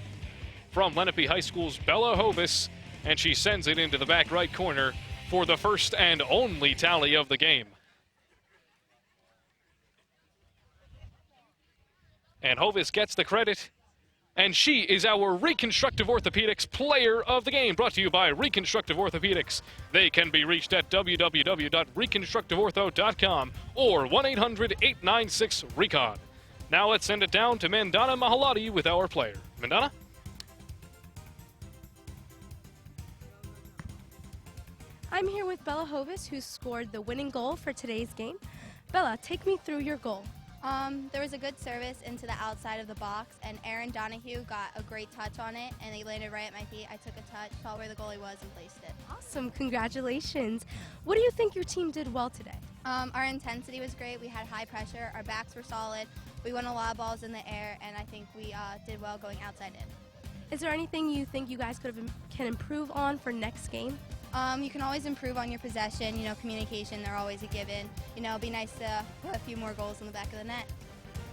from Lenape High School's Bella Hovis, and she sends it into the back right corner for the first and only tally of the game. And Hovis gets the credit, and she is our Reconstructive Orthopedics Player of the Game, brought to you by Reconstructive Orthopedics. They can be reached at www.reconstructiveortho.com or 1-800-896-RECON. Now let's send it down to Mandana Mahalati with our player. Mandana? I'm here with Bella Hovis, who scored the winning goal for today's game. Bella, take me through your goal. There was a good service into the outside of the box, and Aaron Donahue got a great touch on it, and they landed right at my feet. I took a touch, saw where the goalie was, and placed it. Awesome, congratulations. What do you think your team did well today? Our intensity was great. We had high pressure. Our backs were solid. We won a lot of balls in the air, and I think we did well going outside in. Is there anything you think you guys can improve on for next game? You can always improve on your possession, communication, they're always a given. It'd be nice to put a few more goals in the back of the net.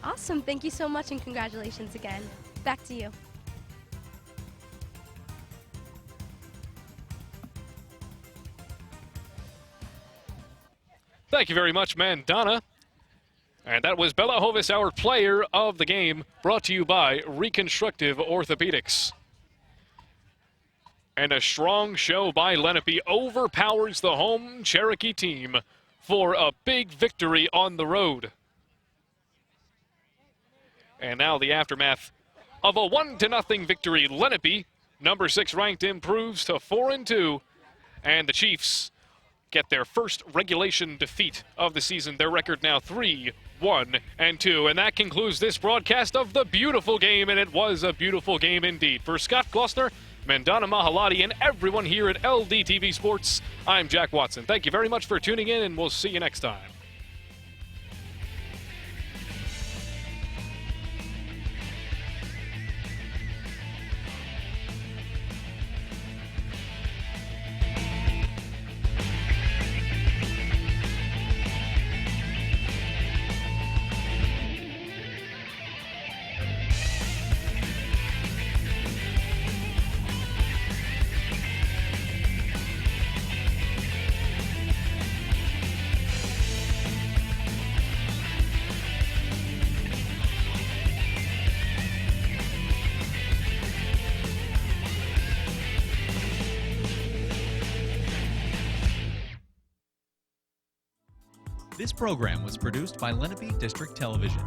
Awesome, thank you so much and congratulations again. Back to you. Thank you very much, Mandana. And that was Bella Hovis, our player of the game, brought to you by Reconstructive Orthopedics. And a strong show by Lenape overpowers the home Cherokee team for a big victory on the road. And now the aftermath of a 1-0 victory. Lenape, number 6 ranked, improves to 4-2. And the Chiefs get their first regulation defeat of the season. Their record now 3-1-2. And that concludes this broadcast of the beautiful game. And it was a beautiful game indeed. For Scott Glossner, Mandana Mahalati, and everyone here at LDTV Sports, I'm Jack Watson. Thank you very much for tuning in, and we'll see you next time. This program was produced by Lenape District Television.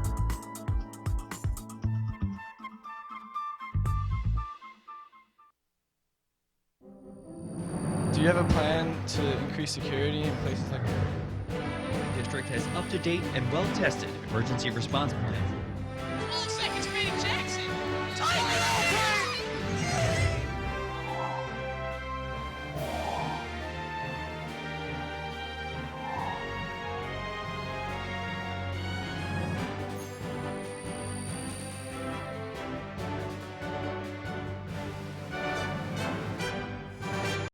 Do you have a plan to increase security in places like that? The district has up-to-date and well-tested emergency response plans